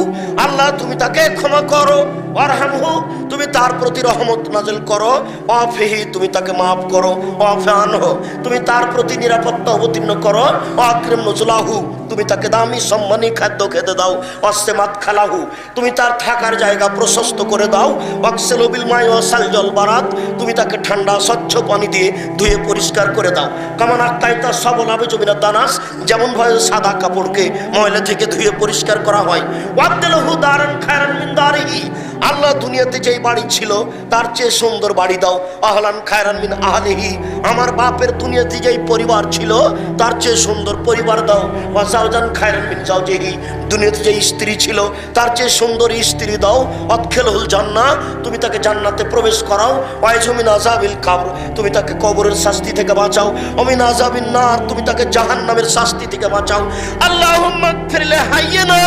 আল্লাহ তুমি তাকে ক্ষমা করো, ওয়ারহামহু তুমি তার প্রতি রহমত নাযিল করো, ওয়াফিহি তুমি তাকে মাফ করো, ওয়াফানহু তুমি তার প্রতি নিরাপত্তা অবতীর্ণ করো, ওয়াকরিম নুজুলাহু তুমি তাকে দামি সম্মানী খাদ্য খেতে দাও, ওয়াসমাত খালাহু তুমি তার থাকার জায়গা প্রশস্ত করে দাও, ওয়াকসিলু বিল মাই ওয়াসালজাল বারাত তুমি তাকে ঠান্ডা স্বচ্ছ পানি দিয়ে ধুয়ে পরিষ্কার করে দাও। কামান আক্কাইতা সাবুনাবে জমিনা দানাস, যেমন ভাবে সাদা কাপড়কে ময়লা থেকে ধুয়ে পরিষ্কার করা হয়। ওয়াবদিলহু দারান খায়রান মিন দারিহি, আল্লাহ দুনিয়াতে যেই বাড়ি ছিল তার চেয়ে সুন্দর বাড়ি দাও। আহলান খায়রান মিন আহলিহি, আমার বাপের দুনিয়াতে যেই পরিবার ছিল তার চেয়ে সুন্দর পরিবার দাও। ওয়া যাওজান খায়রান মিন যাওজিহি, দুনিয়াতে যেই স্ত্রী ছিল তার চেয়ে সুন্দর স্ত্রী দাও। আদখিলহুল জান্নাহ তুমি তাকে জান্নাতে প্রবেশ করাও। ওয়াইযু মিন আযাবিল কবর তুমি তাকে কবরের শাস্তি থেকে বাঁচাও। ওয়া মিন আযাবিন নার তুমি তাকে জাহান্নামের শাস্তি থেকে বাঁচাও। আল্লাহুম্মা গফির লিহাইয়িনা,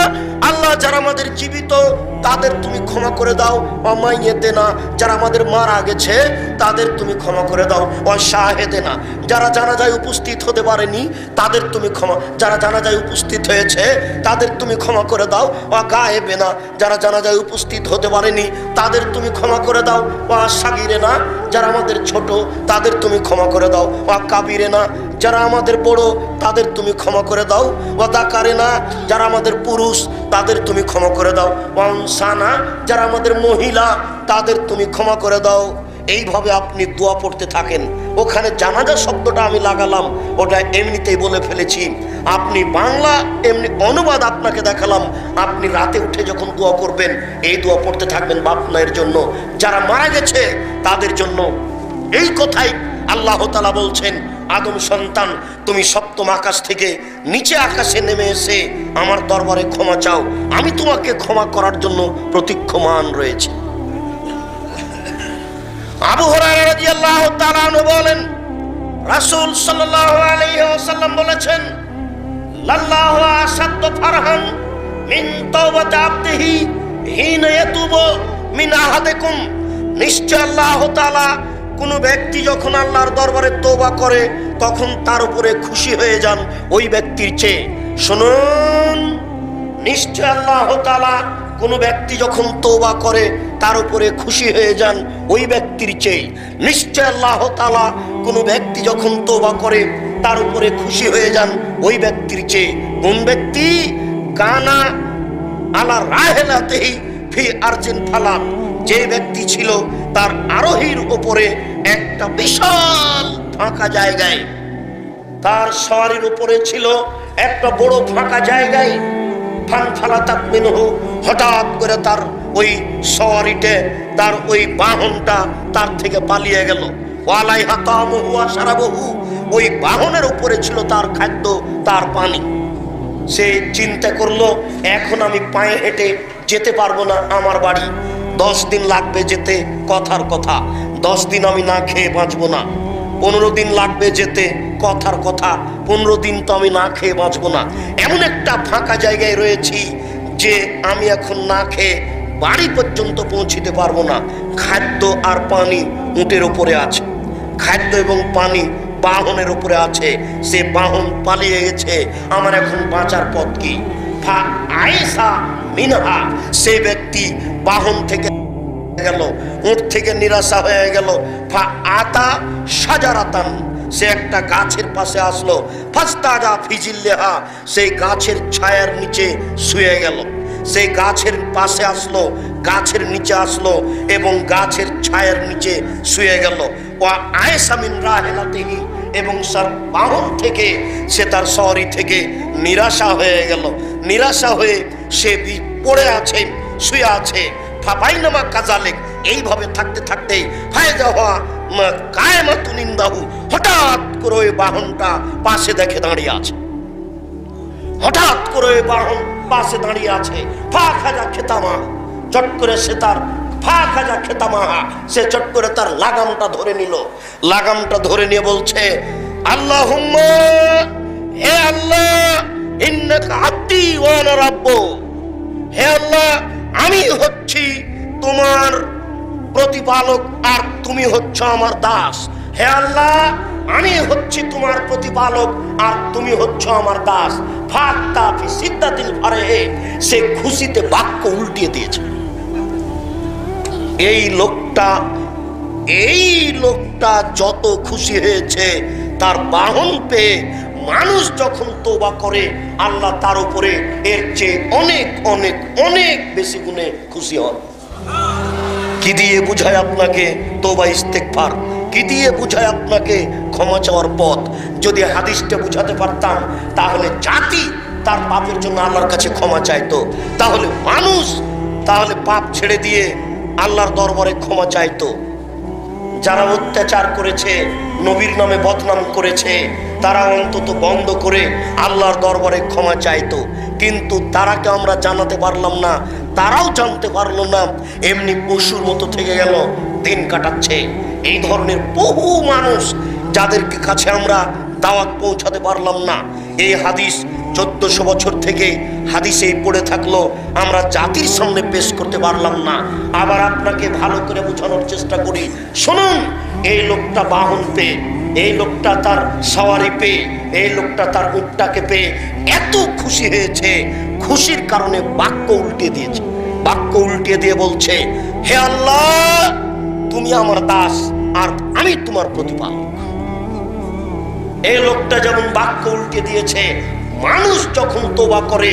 আল্লাহ যারা আমাদের জীবিত তাদের তুমি ক্ষমা করে দাও। অমাইয়েতে না, যারা আমাদের মারা গেছে তাদের তুমি ক্ষমা করে দাও। অশাহেদে না, যারা জানাজায় উপস্থিত হতে পারেনি তাদের তুমি ক্ষমা, যারা জানাজায় উপস্থিত হয়েছে তাদের তুমি ক্ষমা করে দাও। গায়েবে না, যারা জানাজায় উপস্থিত হতে পারেনি তাদের তুমি ক্ষমা করে দাও। সাগিরে না, যারা আমাদের ছোট তাদের তুমি ক্ষমা করে দাও। কাবিরে না, যারা আমাদের বড় তাদের তুমি ক্ষমা করে দাও। দাকারে না, যারা আমাদের পুরুষ তাদের তুমি ক্ষমা করে দাও। সানা, যারা আমাদের মহিলা তাদের তুমি ক্ষমা করে দাও। এইভাবে আপনি দোয়া পড়তে থাকেন। ওখানে জানাজা শব্দটা আমি লাগালাম, ওটা এমনিতেই বলে ফেলেছি। আপনি বাংলা এমনি অনুবাদ আপনাকে দেখালাম। আপনি রাতে উঠে যখন দোয়া করবেন এই দোয়া পড়তে থাকবেন বাপ মায়ের জন্য, যারা মারা গেছে তাদের জন্য। এই কথাই আল্লাহ তাআলা বলছেন, আদম সন্তান তুমি সপ্তম আকাশ থেকে নিচে আকাশে নেমে এসে আমার দরবারে ক্ষমা চাও, আমি তোমাকে ক্ষমা করার জন্য প্রতীক্ষমান রয়েছে। আবু হুরায়রা রাদিয়াল্লাহু তাআলা আনহু বলেন, রাসূল সাল্লাল্লাহু আলাইহি ওয়াসাল্লাম বলেছেন, লাল্লাহু আসাদ্দু ফারহান মিন তাওবাতি আবদিহি হিনা ইয়াতুবু মিন আহাদিকুম। নিশ্চয় আল্লাহ তাআলা কোন ব্যক্তি যখন আল্লাহর দরবারে তওবা করে তখন তার উপরে খুশি হয়ে যান ওই ব্যক্তির চেয়ে। শুনুন, নিশ্চয় আল্লাহ তাআলা কোন ব্যক্তি যখন তওবা করে তার উপরে খুশি হয়ে যান ওই ব্যক্তির চেয়ে। নিশ্চয় আল্লাহ তাআলা কোন ব্যক্তি যখন তওবা করে তার উপরে খুশি হয়ে যান ওই ব্যক্তির চেয়ে। কোন ব্যক্তি? কানা আলা রাহিলাতিহি ফি আরজিন ফালাত, যে ব্যক্তি ছিল তার আরোহীর উপরে একটা বিশাল ফাঁকা জায়গায়, তার সওয়ারির উপরে ছিল একটা বড় ফাঁকা জায়গায়। ফানফালাতাত মিনহু, হঠাৎ করে তার ওই সওয়ারিতে, তার ওই বাহনটা তার থেকে পালিয়ে গেল। ওয়ালাইহা তামুহু ওয়া শারাবুহু, ওই বাহনের উপরে ছিল তার খাদ্য, তার পানি। সে চিন্তা করলো এখন আমি পায়ে হেঁটে যেতে পারবো না আমার বাড়ি, 10 দিন লাগবে যেতে, কথার কথা। 10 দিন আমি না খেয়ে বাঁচবো না। 15 দিন লাগবে যেতে, কথার কথা। 15 দিন তো আমি না খেয়ে বাঁচবো না। এমন একটা ফাঁকা জায়গায় রয়েছি যে আমি এখন না খেয়ে বাড়ি পর্যন্ত পৌঁছিতে পারবো না। খাদ্য আর পানি উটের উপরে আছে, খাদ্য এবং পানি বাহনের উপরে আছে। সে বাহন পালিয়ে গেছে, আমার এখন বাঁচার পথ কি? ফা আয়েশা মিনহা, সে ব্যক্তি বাহন থেকে গেল, উট থেকে নিরাশা হয়ে গেল। ফা আতা সাজারাতান, সে একটা গাছের পাশে আসলো। ফাস্তাজা ফিজিল্লেহা, সেই গাছের ছায়ার নিচে শুয়ে গেল। সেই গাছের পাশে আসলো, গাছের নিচে আসলো এবং গাছের ছায়ার নিচে শুয়ে গেল। ও আয়েশা মিন রাহিলাতিহি, এবং তার বাহন থেকে, সে তার সওয়ারি থেকে নিরাশা হয়ে গেল। নিরাশা হয়ে সে পড়ে আছে, শুয়ে আছে। ফাবাইনামা কাজালেক, এইভাবে থাকতে থাকতে ফায়জাহা কায়েমাতুন ইনদাহু, হঠাৎ করে ওই বাহনটা পাশে দেখে দাঁড়িয়ে আছে। হঠাৎ করে ওই বাহন পাশে দাঁড়িয়ে আছে। ফা খাজা খেতামা, চট করে সে তার ফা খাজা খেতামাহা, সে চট করে তার লাগামটা ধরে নিল। লাগামটা ধরে নিয়ে বলছে, আল্লাহুম্মা, হে আল্লাহ, ইন্নাকা আব্দি ওয়া আনা রাব্বু, হে আল্লাহ, আমি হচ্ছি তোমার প্রতিপালক আর তুমি হচ্ছ আমার দাস। হে আল্লাহ, আমি হচ্ছি তোমার প্রতিপালক আর তুমি হচ্ছ আমার দাস। ফাত্তা ফি সিদ্দাতিল ফারহে, সে খুশিতে বাক্য উল্টিয়ে দিয়েছে। এই লোকটা যত খুশি হয়েছে তার বাহন পেয়ে, মানুষ যখন তওবা করে আল্লাহ তার উপরে এর চেয়ে অনেক অনেক অনেক বেশি গুণে খুশি হন। কি দিয়ে বুঝায় আপনাকে তওবা ইস্তেগফার? কি দিয়ে বুঝায় আপনাকে ক্ষমা চাওয়ার পথ? যদি হাদিসটা বুঝাতে পারতাম তাহলে জাতি তার পাপের জন্য আল্লাহর কাছে ক্ষমা চাইতো, তাহলে মানুষ তাহলে পাপ ছেড়ে দিয়ে আল্লাহর দরবারে ক্ষমা চাইতো। যারা অত্যাচার করেছে, নবীর নামে বদনাম করেছে, তারা অন্তত বন্ধ করে আল্লাহর দরবারে ক্ষমা চাইতো। কিন্তু তারাকে আমরা জানাতে পারলাম না, তারাও জানতে পারলো না, এমনি পশুর মতো থেকে গেল, দিন কাটাচ্ছে। এই ধরনের বহু মানুষ যাদেরকে কাছে আমরা দাওয়াত পৌঁছাতে পারলাম না। এই হাদিস 1400 বছর থেকে হাদিসেই পড়ে থাকলো, আমরা জাতির সামনে পেশ করতে পারলাম না। আবার আপনাকে ভালো করে বোঝানোর চেষ্টা করি। শুনুন, এই লোকটা বাহন পেয়ে, এই লোকটা তার সওয়ারি পেয়ে, এই লোকটা তার উটটাকে পেয়ে এত খুশি হয়েছে, খুশির কারণে বাক্য উল্টে দিয়েছে। বাক্য উল্টে দিয়ে বলছে, হে আল্লাহ, তুমি আমার দাস আর আমি তোমার প্রতিপালক। এই লোকটা যেমন বাক্য উল্টে দিয়েছে, মানুষ যখন তোবা করে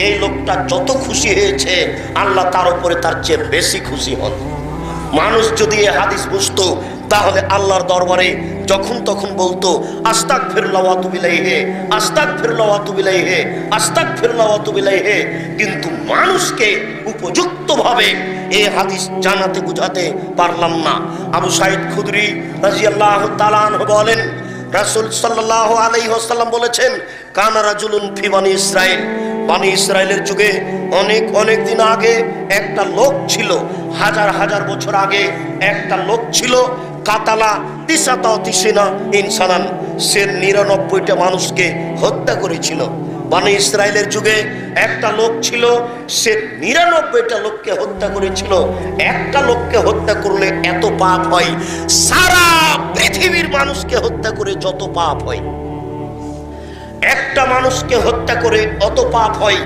এই লোকটা যত খুশি হয়েছে, আল্লাহ তার উপরে তার চেয়ে বেশি খুশি হন। মানুষ যদি এই হাদিস বুঝতো, তাহলে আল্লাহর দরবারে যখন তখন বলতো আস্তাগফিরুল্লাহ ওয়া আতুবু ইলাইহি, আস্তাগফিরুল্লাহ ওয়া আতুবু ইলাইহি, আস্তাগফিরুল্লাহ ওয়া আতুবু ইলাইহি। কিন্তু মানুষকে উপযুক্তভাবে এই হাদিস জানাতে বুঝাতে পারলাম না। আবু সাঈদ খুদরি রাদিয়াল্লাহু তাআলা আনহু বলেন, রাসূল সাল্লাল্লাহু আলাইহি ওয়াসাল্লাম বলেছেন, কানা রাজুলুন ফি বানি ইসরাইল, বানি ইসরাইলের যুগে অনেক দিন আগে একটা লোক ছিল, হাজার হাজার বছর আগে একটা লোক ছিল, কাতালা তিসাতাতিসিনা ইনসানান, সে 99টা মানুষকে হত্যা করেছিল। বানি ইসরাইলের যুগে একটা লোক ছিল, সে 99টা লোককে হত্যা করেছিল। একটা লোককে হত্যা করলে এত পাপ হয়, সারা পৃথিবীর মানুষকে হত্যা করে যত পাপ হয়। একটা মানুষকে হত্যা করে অত পাপ হয়,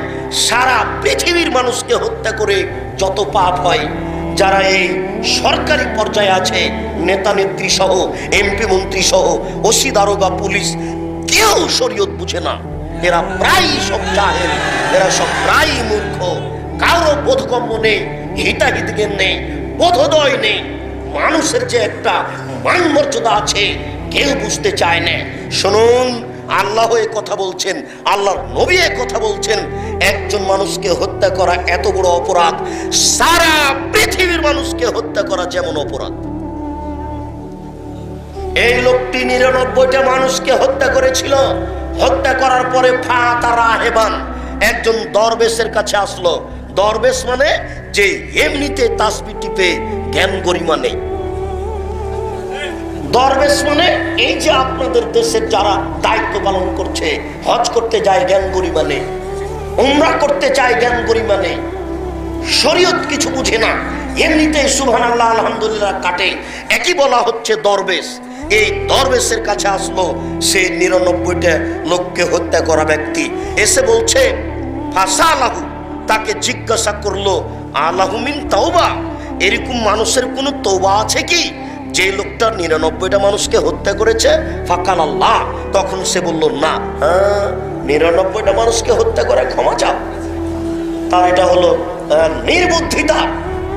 সারা পৃথিবীর মানুষকে হত্যা করে যত পাপ হয়। যারা এই সরকারি পর্যায়ে আছে, নেতা নেত্রী সহ, এমপি মন্ত্রী সহ, ওসি দারোগা পুলিশ, কেউ শরীয়ত বুঝে না। এরা প্রায় সব জাহেল, এরা সব প্রায় মূর্খ। কারো বোধগম্য নেই, হিতাহিত জ্ঞান নেই, বোধোদয় নেই। মানুষের যে একটা মান মর্যাদা আছে কেউ বুঝতে চায় না। শুনুন, আল্লাহ এ কথা বলছেন, আল্লাহর নবী এ কথা বলছেন, একজন মানুষকে হত্যা করা এত বড় অপরাধ, সারা পৃথিবীর মানুষকে হত্যা করা যেমন অপরাধ। এই লোকটি 99টা মানুষকে হত্যা করেছিল। হত্যা করার পরে ফাতারাহেবান, একজন দরবেশের কাছে আসলো। দরবেশ মানে যে এমনিতে তাসবিহ টিপে, জ্ঞান গরিমা নেই। দরবেশ মানে এই যে আপনাদের দেশের যারা দায়িত্ব পালন করছে, হজ করতে যায় জ্ঞান গরিমা নেই, উমরা করতে চায় জ্ঞান গরিমা নেই, শরীয়ত কিছু বুঝে না, এমনিতে সুবহানাল্লাহ আলহামদুলিল্লাহ কাটে, একই বলা হচ্ছে দরবেশ। এই দরবেশের কাছে আসলো সে 99টা লোককে হত্যা করা ব্যক্তি। এসে বলছে, ফাসালাহু, তাকে জিজ্ঞাসা করলো, আলাহু মিন তাওবা, এরকম মানুষের কোনো তওবা আছে কি, যে লোকটা 99টা মানুষকে হত্যা করেছে? ফাকাল আল্লাহ, তখন সে বলল, না। হ্যাঁ, 99টা মানুষকে হত্যা করে ক্ষমা চাও। তার এটা হলো নির্বুদ্ধিতা,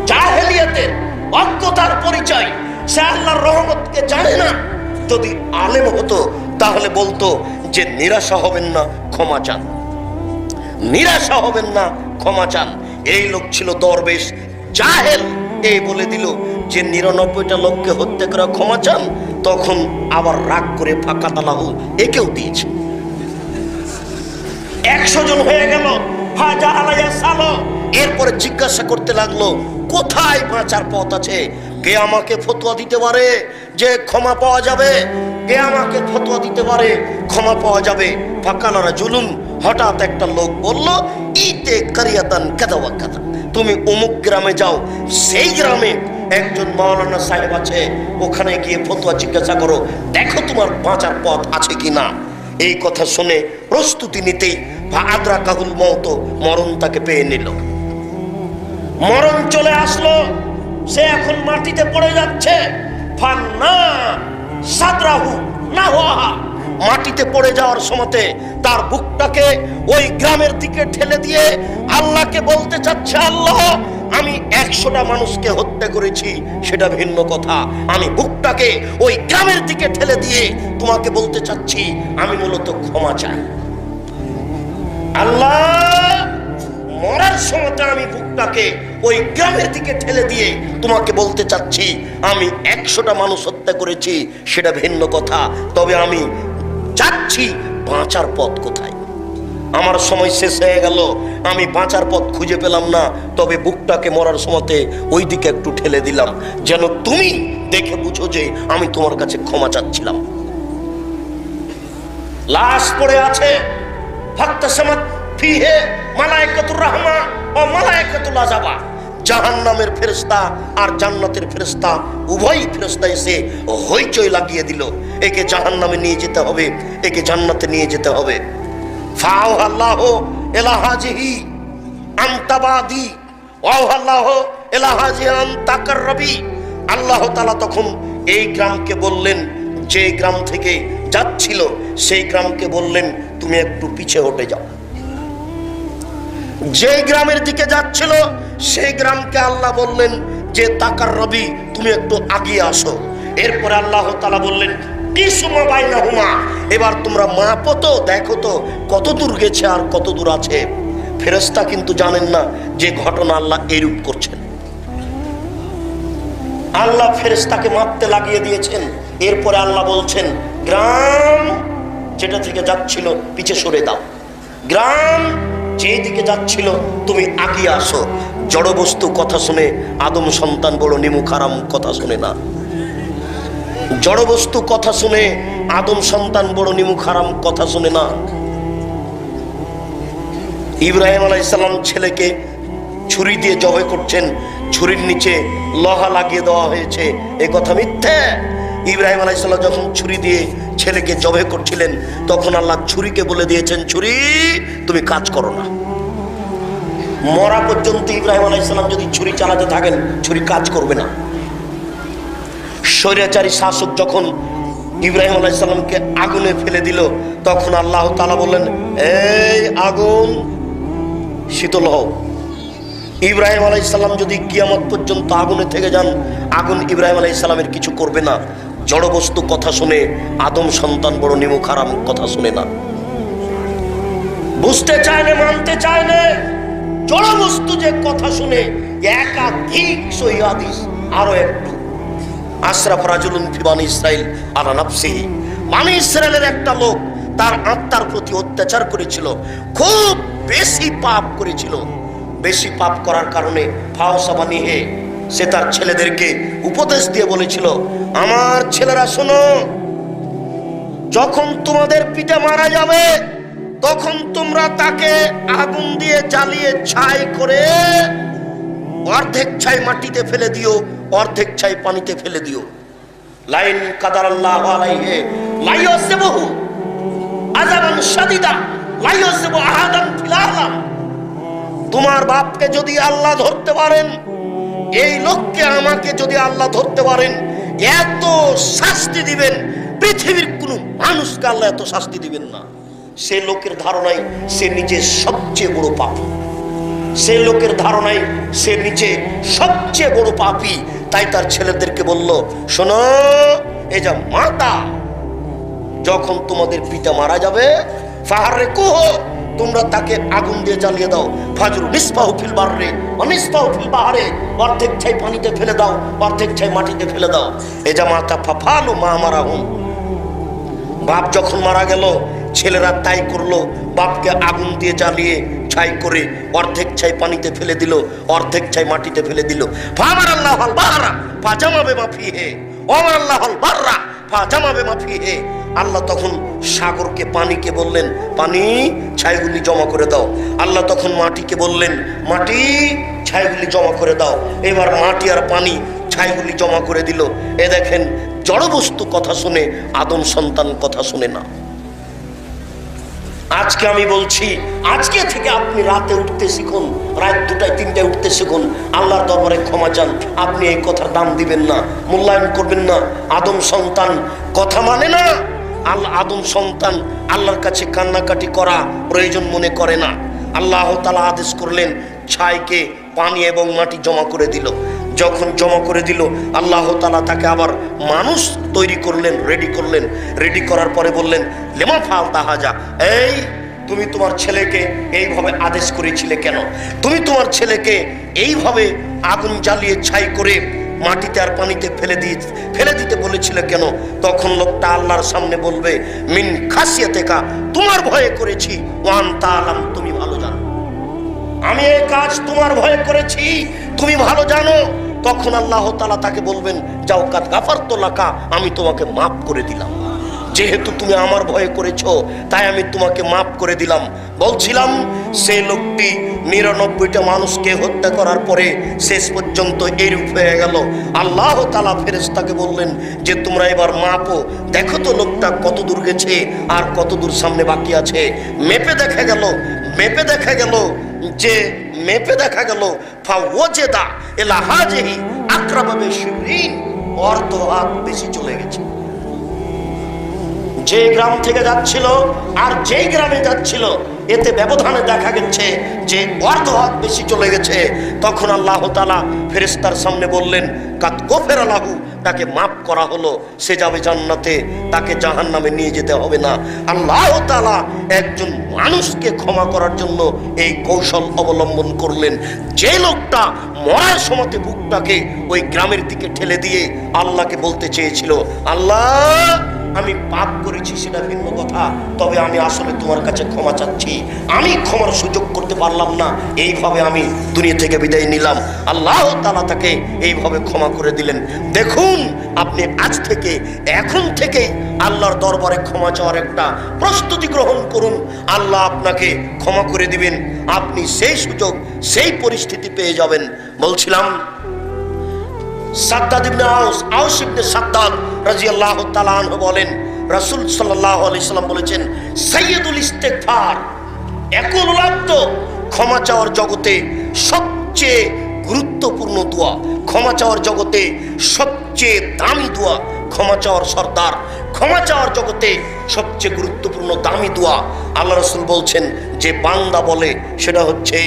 জাহেলিয়াতের, অজ্ঞতার পরিচয়। সে আল্লাহর রহমতকে জানে না। যদি আলেম হতো তাহলে বলতো যে নিরাশা হবেন না, ক্ষমা চান, নিরাশা হবেন না, ক্ষমা চান। এই লোক ছিল দরবেশ, জাহেল। এই বলে দিল যে 99টা লোককে হত্যা করে ক্ষমা চান। তখন আবার রাগ করে ফাকাতালাহু, একেও দিয়েছে। 100 জন হয়ে গেল। হাজা আলাইয়া সালো, এরপরে জিজ্ঞাসা করতে লাগলো, কোথায় বাঁচার পথ আছে? কে আমাকে ফতোয়া দিতে পারে যে ক্ষমা পাওয়া যাবে? কে আমাকে ফতোয়া দিতে পারে ক্ষমা পাওয়া যাবে? ফাকালারা জুলুন, হঠাৎ একটা লোক বলল, ইতে কারিয়াতান কাদা ওয়া কাদা, তুমি অমুক গ্রামে যাও, সেই গ্রামে একজন মাওলানা সাহেব আছে, ওখানে গিয়ে ফতোয়া জিজ্ঞাসা করো, দেখো তোমার বাঁচার পথ আছে কিনা। এই কথা শুনে প্রস্তুতি নিতেই আদ্রাকাহুল মওত, মরণ তাকে পেয়ে নিল। মরণ চলে আসলো, সে এখন মাটিতে পড়ে যাচ্ছে। ফান্না সাদরাহু নাওয়াহা, মাটিতে পড়ে যাওয়ার সময়তে তার বুকটাকে ওই গ্রামের দিকে ঠেলে দিয়ে আল্লাহকে বলতে চাচ্ছে, আল্লাহ, আমি 100টা মানুষকে হত্যা করেছি, সেটা ভিন্ন কথা, আমি বুকটাকে ওই গ্রামের দিকে ঠেলে দিয়ে তোমাকে বলতে চাচ্ছি, আমি মূলত ক্ষমা চাই। আল্লাহ, মরার সময়তে আমি বুকটাকে ওই গ্রামের দিকে ঠেলে দিয়ে তোমাকে বলতে চাচ্ছি, আমি 100টা মানুষ হত্যা করেছি, সেটা ভিন্ন কথা, তবে আমি চাচ্ছি বাঁচার পথ কোথায়। আমার সময় শেষ হয়ে গেল, আমি বাঁচার পথ খুঁজে পেলাম না, তবে বুকটাকে মরার সময়তে ওই দিকে একটু ঠেলে দিলাম, যেন তুমি দেখে বুঝো যে আমি তোমার কাছে ক্ষমা চাচ্ছিলাম। লাশ পড়ে আছে, ফাকতাসামাত ফিহে মালায়েকাতুর রাহমা ও মালায়েকাতুল আযাবা। জাহান্নামের ফেরেশতা আর জান্নাতের ফেরেশতা উভয় ফেরেশতা এসে হইচই লাগিয়ে দিল, একে জাহান্নামে নিয়ে যেতে হবে, একে জান্নাতে নিয়ে যেতে হবে। ফাআল্লাহু ইলা হাজিহি আনতাবাদি ওয়াল্লাহু ইলা হাজি আনতাকাররবি। আল্লাহ তাআলা তখন এই গ্রামকে বললেন, যে গ্রাম থেকে যাচ্ছিল সেই গ্রামকে বললেন তুমি একটু পিছে হটে যাও। যে গ্রামের দিকে যাচ্ছিল সেই গ্রামকে আল্লাহ বললেন যে তাকাররবি, তুমি একটু আগিয়ে আসো। এরপরে আল্লাহ তাআলা বললেন কিসমা বাইনাহুমা, এবার তোমরা মাপো তো, দেখো তো কত দূর গেছে আর কত দূর আছে। ফেরেশতা কিন্তু জানেন না যে ঘটনা আল্লাহ এরূপ করছেন। আল্লাহ ফেরেশতাকে মাপতে লাগিয়ে দিয়েছেন। এরপরে আল্লাহ বলছেন গ্রাম যেটা থেকে যাচ্ছিল পিছে সরে দাও, গ্রাম যেই দিকে যাচ্ছিল তুমি আগিয়ে আসো। জড় বস্তু কথা শুনে আদম সন্তান বড় নিমুখ হারাম, কথা শুনে না। জড় বস্তু কথা শুনে আদম সন্তান বড় নিমুখ হারাম, কথা শুনে না। ইব্রাহিম আলাইহিস সালাম ছেলেকে ছুরি দিয়ে জবাই করছেন, ছুরির নিচে লোহা লাগিয়ে দেওয়া হয়েছে, এ কথা মিথ্যে। ইব্রাহিম আলাইহিস সালাম যখন ছুরি দিয়ে ছেলেকে জবাই করছিলেন তখন আল্লাহ ছুরিকে বলে দিয়েছেন ছুরি তুমি কাজ করো না। মরা পর্যন্ত ইব্রাহিম আলাইহিস সালাম যদি ছুরি চালাতে থাকেন ছুরি কাজ করবে না। স্বৈরাচারী শাসক যখন ইব্রাহিম আলাইহিস সালামকে আগুনে ফেলে দিল তখন আল্লাহ তাআলা বললেন এই আগুন শীতল হও। ইব্রাহিম আলাইহিস সালাম যদি কিয়ামত পর্যন্ত আগুনে থেকে যান আগুন ইব্রাহিম আলাইহিস সালামের কিছু করবে না। জড় বস্তু কথা শুনে আদম সন্তান বড় নিমুখ হারাম, কথা শুনে না। বুঝতে চায় না, মানতে চায় না। জড় বস্তু যে কথা শুনে একাধিক সহিহ হাদিস। আরো একটু আশরাফ রাজুলুন ফি বানি ইসরাইল আলা নাফসিহি, বানি ইসরাইলের একটা লোক তার আত্মার প্রতি অত্যাচার করেছিল, খুব বেশি পাপ করেছিল। বেশি পাপ করার কারণে ফাওসাবানিহে, সে তার ছেলেদেরকে উপদেশ দিয়ে বলেছিল আমার ছেলেরা শোনো, যখন তোমাদের পিতা মারা যাবে তখন তোমরা তাকে আগুন দিয়ে জ্বালিয়ে ছাই করে অর্ধেক ছাই মাটিতে ফেলে দিও, অর্ধেক ছাই পানিতে ফেলে দিও। লাইন কাদারাল্লাহু আলাইহি লা ইয়াসিবহু আযাবান শাদীদা লা ইয়াসিবু আহাদান ফিল আলাম। তোমার বাপকে যদি আল্লাহ ধরতে পারেন, এই লোককে আমাকে যদি আল্লাহ ধরতে পারেন, এত শাস্তি দিবেন পৃথিবীর কোনো মানুষকে আল্লাহ এত শাস্তি দিবেন না। সে লোকের ধারণায় সে নিজে সবচেয়ে বড় পাপী, সে লোকের ধারণায় সে নিজে সবচেয়ে বড় পাপী। তাই তার ছেলেদেরকে বলল শোনো, এই যা মাতা, যখন তোমাদের পিতা মারা যাবে ফাহাররিকুহু, তোমরা তাকে আগুন দিয়ে জ্বালিয়ে দাও। ফাজরু নিসফাহু ফিল বাররি ওয়া নিসফাহু ফিল বাহরি, অর্ধেক ছাই পানিতে ফেলে দাও, অর্ধেক ছাই মাটিতে ফেলে দাও। এ জামাতা ফাফালু মা মারাহুম। বাপ যখন মারা গেল ছেলেরা তাই করলো, বাপকে আগুন দিয়ে জ্বালিয়ে ছাই করে অর্ধেক ছাই পানিতে ফেলে দিল, অর্ধেক ছাই মাটিতে ফেলে দিল। ফামারাল্লাহুল বাহরা ফাজামা বিমা ফিহি ওয়ামারাল্লাহুল বাররা ফাজামা বিমা ফিহি। আল্লাহ তখন সাগরকে, পানিকে বললেন পানি ছাইগুলি জমা করে দাও। আল্লাহ তখন মাটিকে বললেন মাটি ছাইগুলি জমা করে দাও। এবার মাটি আর পানি ছাইগুলি জমা করে দিল। এ দেখেন জড় বস্তু কথা শুনে আদম সন্তান কথা শুনে না। আজকে আমি বলছি, আজকে থেকে আপনি রাতে উঠতে শিখুন, রাত 2টায় 3টায় উঠতে শিখুন, আল্লাহর দরবারে ক্ষমা চান। আপনি এই কথার দাম দিবেন না, মূল্যায়ন করবেন না। আদম সন্তান কথা মানে না। আদম সন্তান আল্লাহর কাছে কান্নাকাটি করা প্রয়োজন মনে করে না। আল্লাহ তাআলা আদেশ করলেন ছাইকে পানি এবং মাটি জমা করে দিল। যখন জমা করে দিল আল্লাহ তাআলা তাকে আবার মানুষ তৈরি করলেন, রেডি করলেন। রেডি করার পরে বললেন লিমা ফাআলতা হাজা, এই তুমি তোমার ছেলেকে এইভাবে আদেশ করেছিলে কেন? তুমি তোমার ছেলেকে এইভাবে আগুন জ্বালিয়ে ছাই করে মাটিতে আর পানিতে ফেলে দিতে বলেছিলে কেন? তখন লোকটা আল্লাহর সামনে বলবে মিন খাসিয়াতিকা, তোমার ভয়ে করেছি, ওয়া আনতা আলাম, তুমি ভালো জানো। আমি এই কাজ তোমার ভয়ে করেছি, তুমি ভালো জানো। তখন আল্লাহ তাআলা তাকে বলবেন যাও কাদ গাফারতু লাকা, আমি তোমাকে মাফ করে দিলাম। যেহেতু তুমি আমার ভয়ে করেছো তাই আমি তোমাকে মাফ করে দিলাম। বলছিলাম সেই লোকটি 99টা মানুষকে হত্যা করার পরে শেষ পর্যন্ত এরূপ হয়ে গেল। আল্লাহ তাআলা ফেরেশতাকে বললেন যে তোমরা এবার মাপো, দেখো তো লোকটা কত দূর গেছে আর কত দূর সামনে বাকি আছে। মেপে দেখা গেল ফাওয়াজেদা ইলা হাজিহি আকরাবা বিশরিন, অর্ধ হাত বেশি চলে গেছে। যে গ্রাম থেকে যাচ্ছিল আর যেই গ্রামে যাচ্ছিল এতে ব্যবধানে দেখা গেছে যে অর্ধ হাত বেশি চলে গেছে। তখন আল্লাহ তাআলা ফেরেশতার সামনে বললেন কাদ গফিরা লাহু, তাকে মাফ করা হলো, সে যাবে জান্নাতে, তাকে জাহান্নামে নিয়ে যেতে হবে না। আল্লাহ তাআলা একজন মানুষকে ক্ষমা করার জন্য এই কৌশল অবলম্বন করলেন। যে লোকটা মরার সময়তে বুকটাকে ওই গ্রামের দিকে ঠেলে দিয়ে আল্লাহকে বলতে চেয়েছিল, আল্লাহ আমি পাপ করেছি সেটা ভিন্ন কথা, তবে আমি আসলে তোমার কাছে ক্ষমা চাচ্ছি, আমি ক্ষমার সুযোগ করতে পারলাম না, এইভাবে আমি দুনিয়া থেকে বিদায় নিলাম। আল্লাহ তাআলা তাকে এইভাবে ক্ষমা করে দিলেন। দেখুন আপনি আজ থেকে এখন থেকেই আল্লাহর দরবারে ক্ষমা চাওয়ার একটা প্রস্তুতি গ্রহণ করুন। আল্লাহ আপনাকে ক্ষমা করে দিবেন, আপনি সেই সুযোগ সেই পরিস্থিতি পেয়ে যাবেন। বলছিলাম সাদ্দাদ ইবনে আউস ইবনে সাদ্দাদ রাদিয়াল্লাহু তাআলা আনহু বলেন রাসূল সাল্লাল্লাহু আলাইহি সাল্লাম বলেছেন সাইয়্যিদুল ইস্তিগফার, একুল আব্দ, ক্ষমা চাওয়ার জগতে সবচেয়ে গুরুত্বপূর্ণ দোয়া, ক্ষমা চাওয়ার জগতে সবচেয়ে দামি দোয়া, ক্ষমা চাওয়ার সর্দার, ক্ষমা চাওয়ার জগতে সবচেয়ে গুরুত্বপূর্ণ দামি দোয়া আল্লাহ রাসূল বলছেন যে বান্দা বলে সেটা হচ্ছে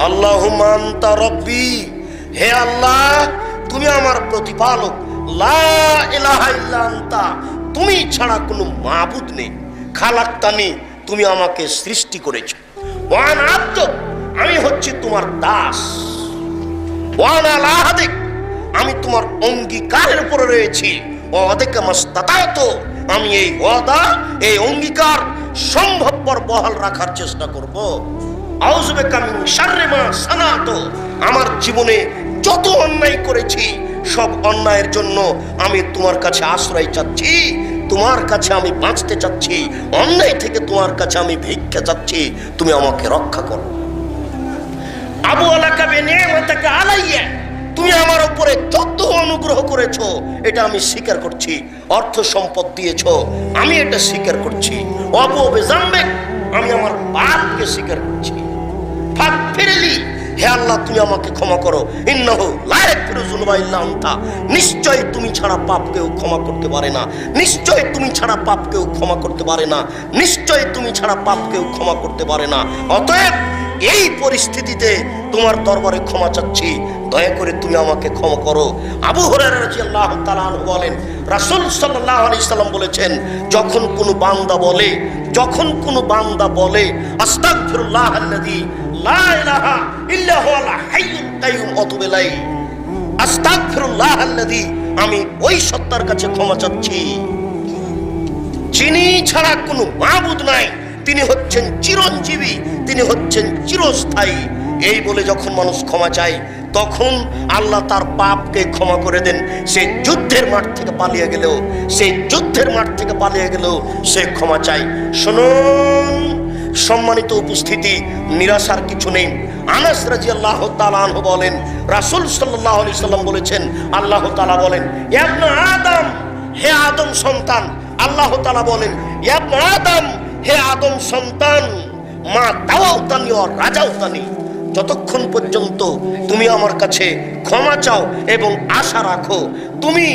আল্লাহুম্মা আনতা রাব্বি, হে আল্লাহ তুমি আমার প্রতিপালক, লা ইলাহা ইল্লা আনতা, তুমি ছাড়া কোনো মাবুদ নেই, খালাক্তানি, তুমি আমাকে সৃষ্টি করেছো, ওয়া আনা আবদুক, আমি হচ্ছি তোমার দাস, ওয়া আনা আলা আহদিক, আমি তোমার অঙ্গীকারের উপরে রয়েছি, ওয়াদাকা মাস্তাতাতু, আমি এই ওয়াদা এই অঙ্গীকার সম্ভবপর বহাল রাখার চেষ্টা করব। আউযু বিকা মিন শাররি মা সানাতু, আমার জীবনে যত অন্যায় করেছি সব অন্যায়ের জন্য আমি তোমার কাছে আশ্রয় চাচ্ছি, তোমার কাছে আমি বাঁচতে চাচ্ছি, অন্যায় থেকে তোমার কাছে আমি ভিক্ষা চাচ্ছি, তুমি আমাকে রক্ষা করো। আবু আলাকা বিনিয়ামাতিকা আলাইয়া, তুমি আমার উপরে যত অনুগ্রহ করেছো এটা আমি স্বীকার করছি, অর্থ সম্পদ দিয়েছো আমি এটা স্বীকার করছি, আবু বিজামবিক, আমি আমার পাপকে স্বীকার করছি, ফাগফিরলি, হে আল্লাহ তুমি আমাকে ক্ষমা করো, ইন্নাহু লা ইয়াগফিরু যুনুবা ইল্লা আনতা, নিশ্চয় তুমি ছাড়া পাপ কেউ ক্ষমা করতে পারে না, নিশ্চয় তুমি ছাড়া পাপ কেউ ক্ষমা করতে পারে না, নিশ্চয় তুমি ছাড়া পাপ কেউ ক্ষমা করতে পারে না। অতএব এই পরিস্থিতিতে তোমার দরবারে ক্ষমা চাচ্ছি, দয়া করে তুমি আমাকে ক্ষমা করো। আবু হুরায়রা রাদিয়াল্লাহু তাআলা আনহু বলেন রাসূল সাল্লাল্লাহু আলাইহি সাল্লাম বলেছেন যখন কোনো বান্দা বলে আস্তাগফিরুল্লাহাল্লাযী লা ইলাহা ইল্লা হুয়াল হাইয়ুল কাইয়ুম ওয়া আতুবু ইলাইহি, আস্তাগফিরুল্লাহাল্লাযী, আমি ওই সত্তার কাছে ক্ষমা চাচ্ছি যিনি ছাড়া কোনো মাবুদ নাই, তিনি হচ্ছেন চিরঞ্জীবী, তিনি হচ্ছেন চিরস্থায়ী। এই বলে যখন মানুষ ক্ষমা চায় তখন আল্লাহ তার পাপকে ক্ষমা করে দেন। সে যুদ্ধের মাঠ থেকে পালিয়ে গেলেও সে ক্ষমা চায়। শুনুন সম্মানিত উপস্থিতি, নিরাশার কিছু নেই। আনাস রাদিয়াল্লাহু তাআলা আনহু বলেন রাসূল সাল্লাল্লাহু আলাইহি সাল্লাম বলেছেন, আল্লাহ তাআলা বলেন ইয়া ইবনে আদম, হে আদম সন্তান, আল্লাহ তাআলা বলেন ইয়া ইবনে আদম, হে আদম সন্তান, মা দাওয়াতানি ওয়া রাজাউতানি, যতক্ষণ পর্যন্ত তুমি আমার কাছে ক্ষমা চাও এবং আশা রাখো, তুমি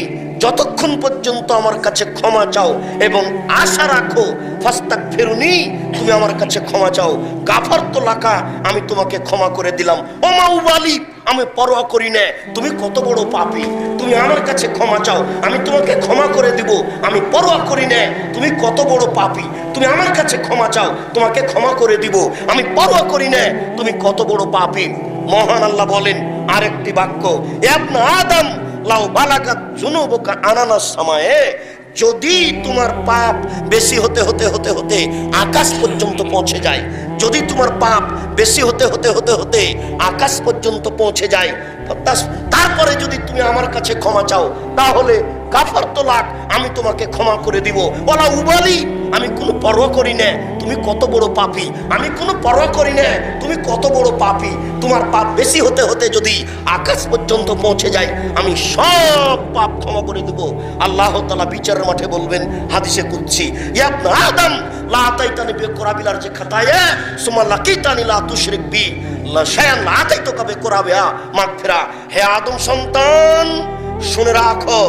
যতক্ষণ পর্যন্ত আমার কাছে ক্ষমা চাও এবং আশা রাখো, ফাস্তাগফিরুনি, তুমি আমার কাছে ক্ষমা চাও, গাফারতু লাকা, আমি তোমাকে ক্ষমা করে দিলাম, ওমা উবালি, আমি পরোয়া করি না তুমি কত বড় পাপী, তুমি আমার কাছে ক্ষমা চাও, আমি তোমাকে ক্ষমা করে দিব, আমি পরোয়া করি না তুমি কত বড় পাপী, তুমি আমার কাছে ক্ষমা চাও, তোমাকে ক্ষমা করে দিব, আমি পরোয়া করি না তুমি কত বড় পাপী। মহান আল্লাহ বলেন আরেকটি বাক্য, ইবনে আদম লাউ বালাগাত যুনুবুকা আনানাস সামায়ে, যদি তোমার পাপ বেশি হতে হতে হতে হতে আকাশ পর্যন্ত পৌঁছে যায়, যদি তোমার পাপ বেশি হতে হতে হতে হতে আকাশ পর্যন্ত পৌঁছে যায়, তারপরে যদি তুমি আমার কাছে ক্ষমা চাও তাহলে গাফারতু লাক, আমি তোমাকে ক্ষমা করে দিব। ওয়ালা উবালি, আমি কোনো পরোয়া করি না তুমি কত বড় পাপী, আমি কোনো পরোয়া করি না তুমি কত বড় পাপী। তোমার পাপ বেশি হতে হতে যদি আকাশ পর্যন্ত পৌঁছে যায়, আমি সব পাপ ক্ষমা করে দেব। আল্লাহ তাআলা বিচারের মাঠে বলবেন, হাদিসে কুদসি, ইয়া ইবনে আদম লা আতাইতানি বিকুরাবিলার যে খাতায়া সুম্মা লাকিতানি লা তুশরিক বি লা শায়ান লা আতাইতুকা বিকুরাবিহা মাগফিরা। হে আদম সন্তান, শুনে রাখো,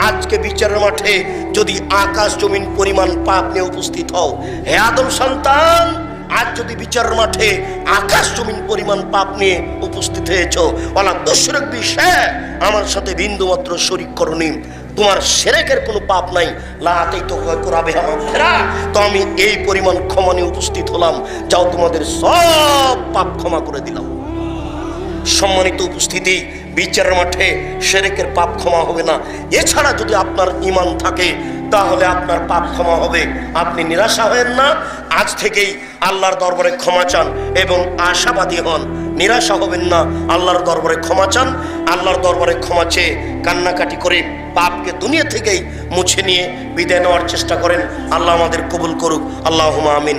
আজকে বিচারের মাঠে যদি আকাশ জমিন পরিমাণ পাপ নিয়ে উপস্থিত হও, হে আদম সন্তান, আজ যদি বিচারের মাঠে আকাশ জমিন পরিমাণ পাপ নিয়ে উপস্থিত হয়েছ, ওয়ালা তুশরিক বি শায়, আমার সাথে বিন্দুমাত্র শরীক করনি, তোমার শিরকের কোনো পাপ নাই, লা আতাইতুকা বিকুরাবিহা মাগফিরা, তো আমি এই পরিমাণ ক্ষমা নিয়ে উপস্থিত হলাম, যাও তোমাদের সব পাপ ক্ষমা করে দিলাম। সম্মানিত উপস্থিতি, বিচারের মাঠে শিরকের পাপ ক্ষমা হবে না। এছাড়া যদি আপনার ঈমান থাকে তাহলে আপনার পাপ ক্ষমা হবে। আপনি নিরাশা হবেন না, আজ থেকেই আল্লাহর দরবারে ক্ষমা চান এবং আশাবাদী হন। নিরাশা হবেন না, আল্লাহর দরবারে ক্ষমা চান, আল্লাহর দরবারে ক্ষমা চেয়ে কান্নাকাটি করে পাপকে দুনিয়া থেকেই মুছে নিয়ে বিদায় নেওয়ার চেষ্টা করেন। আল্লাহ আমাদের কবুল করুক, আল্লাহুম্মা আমিন।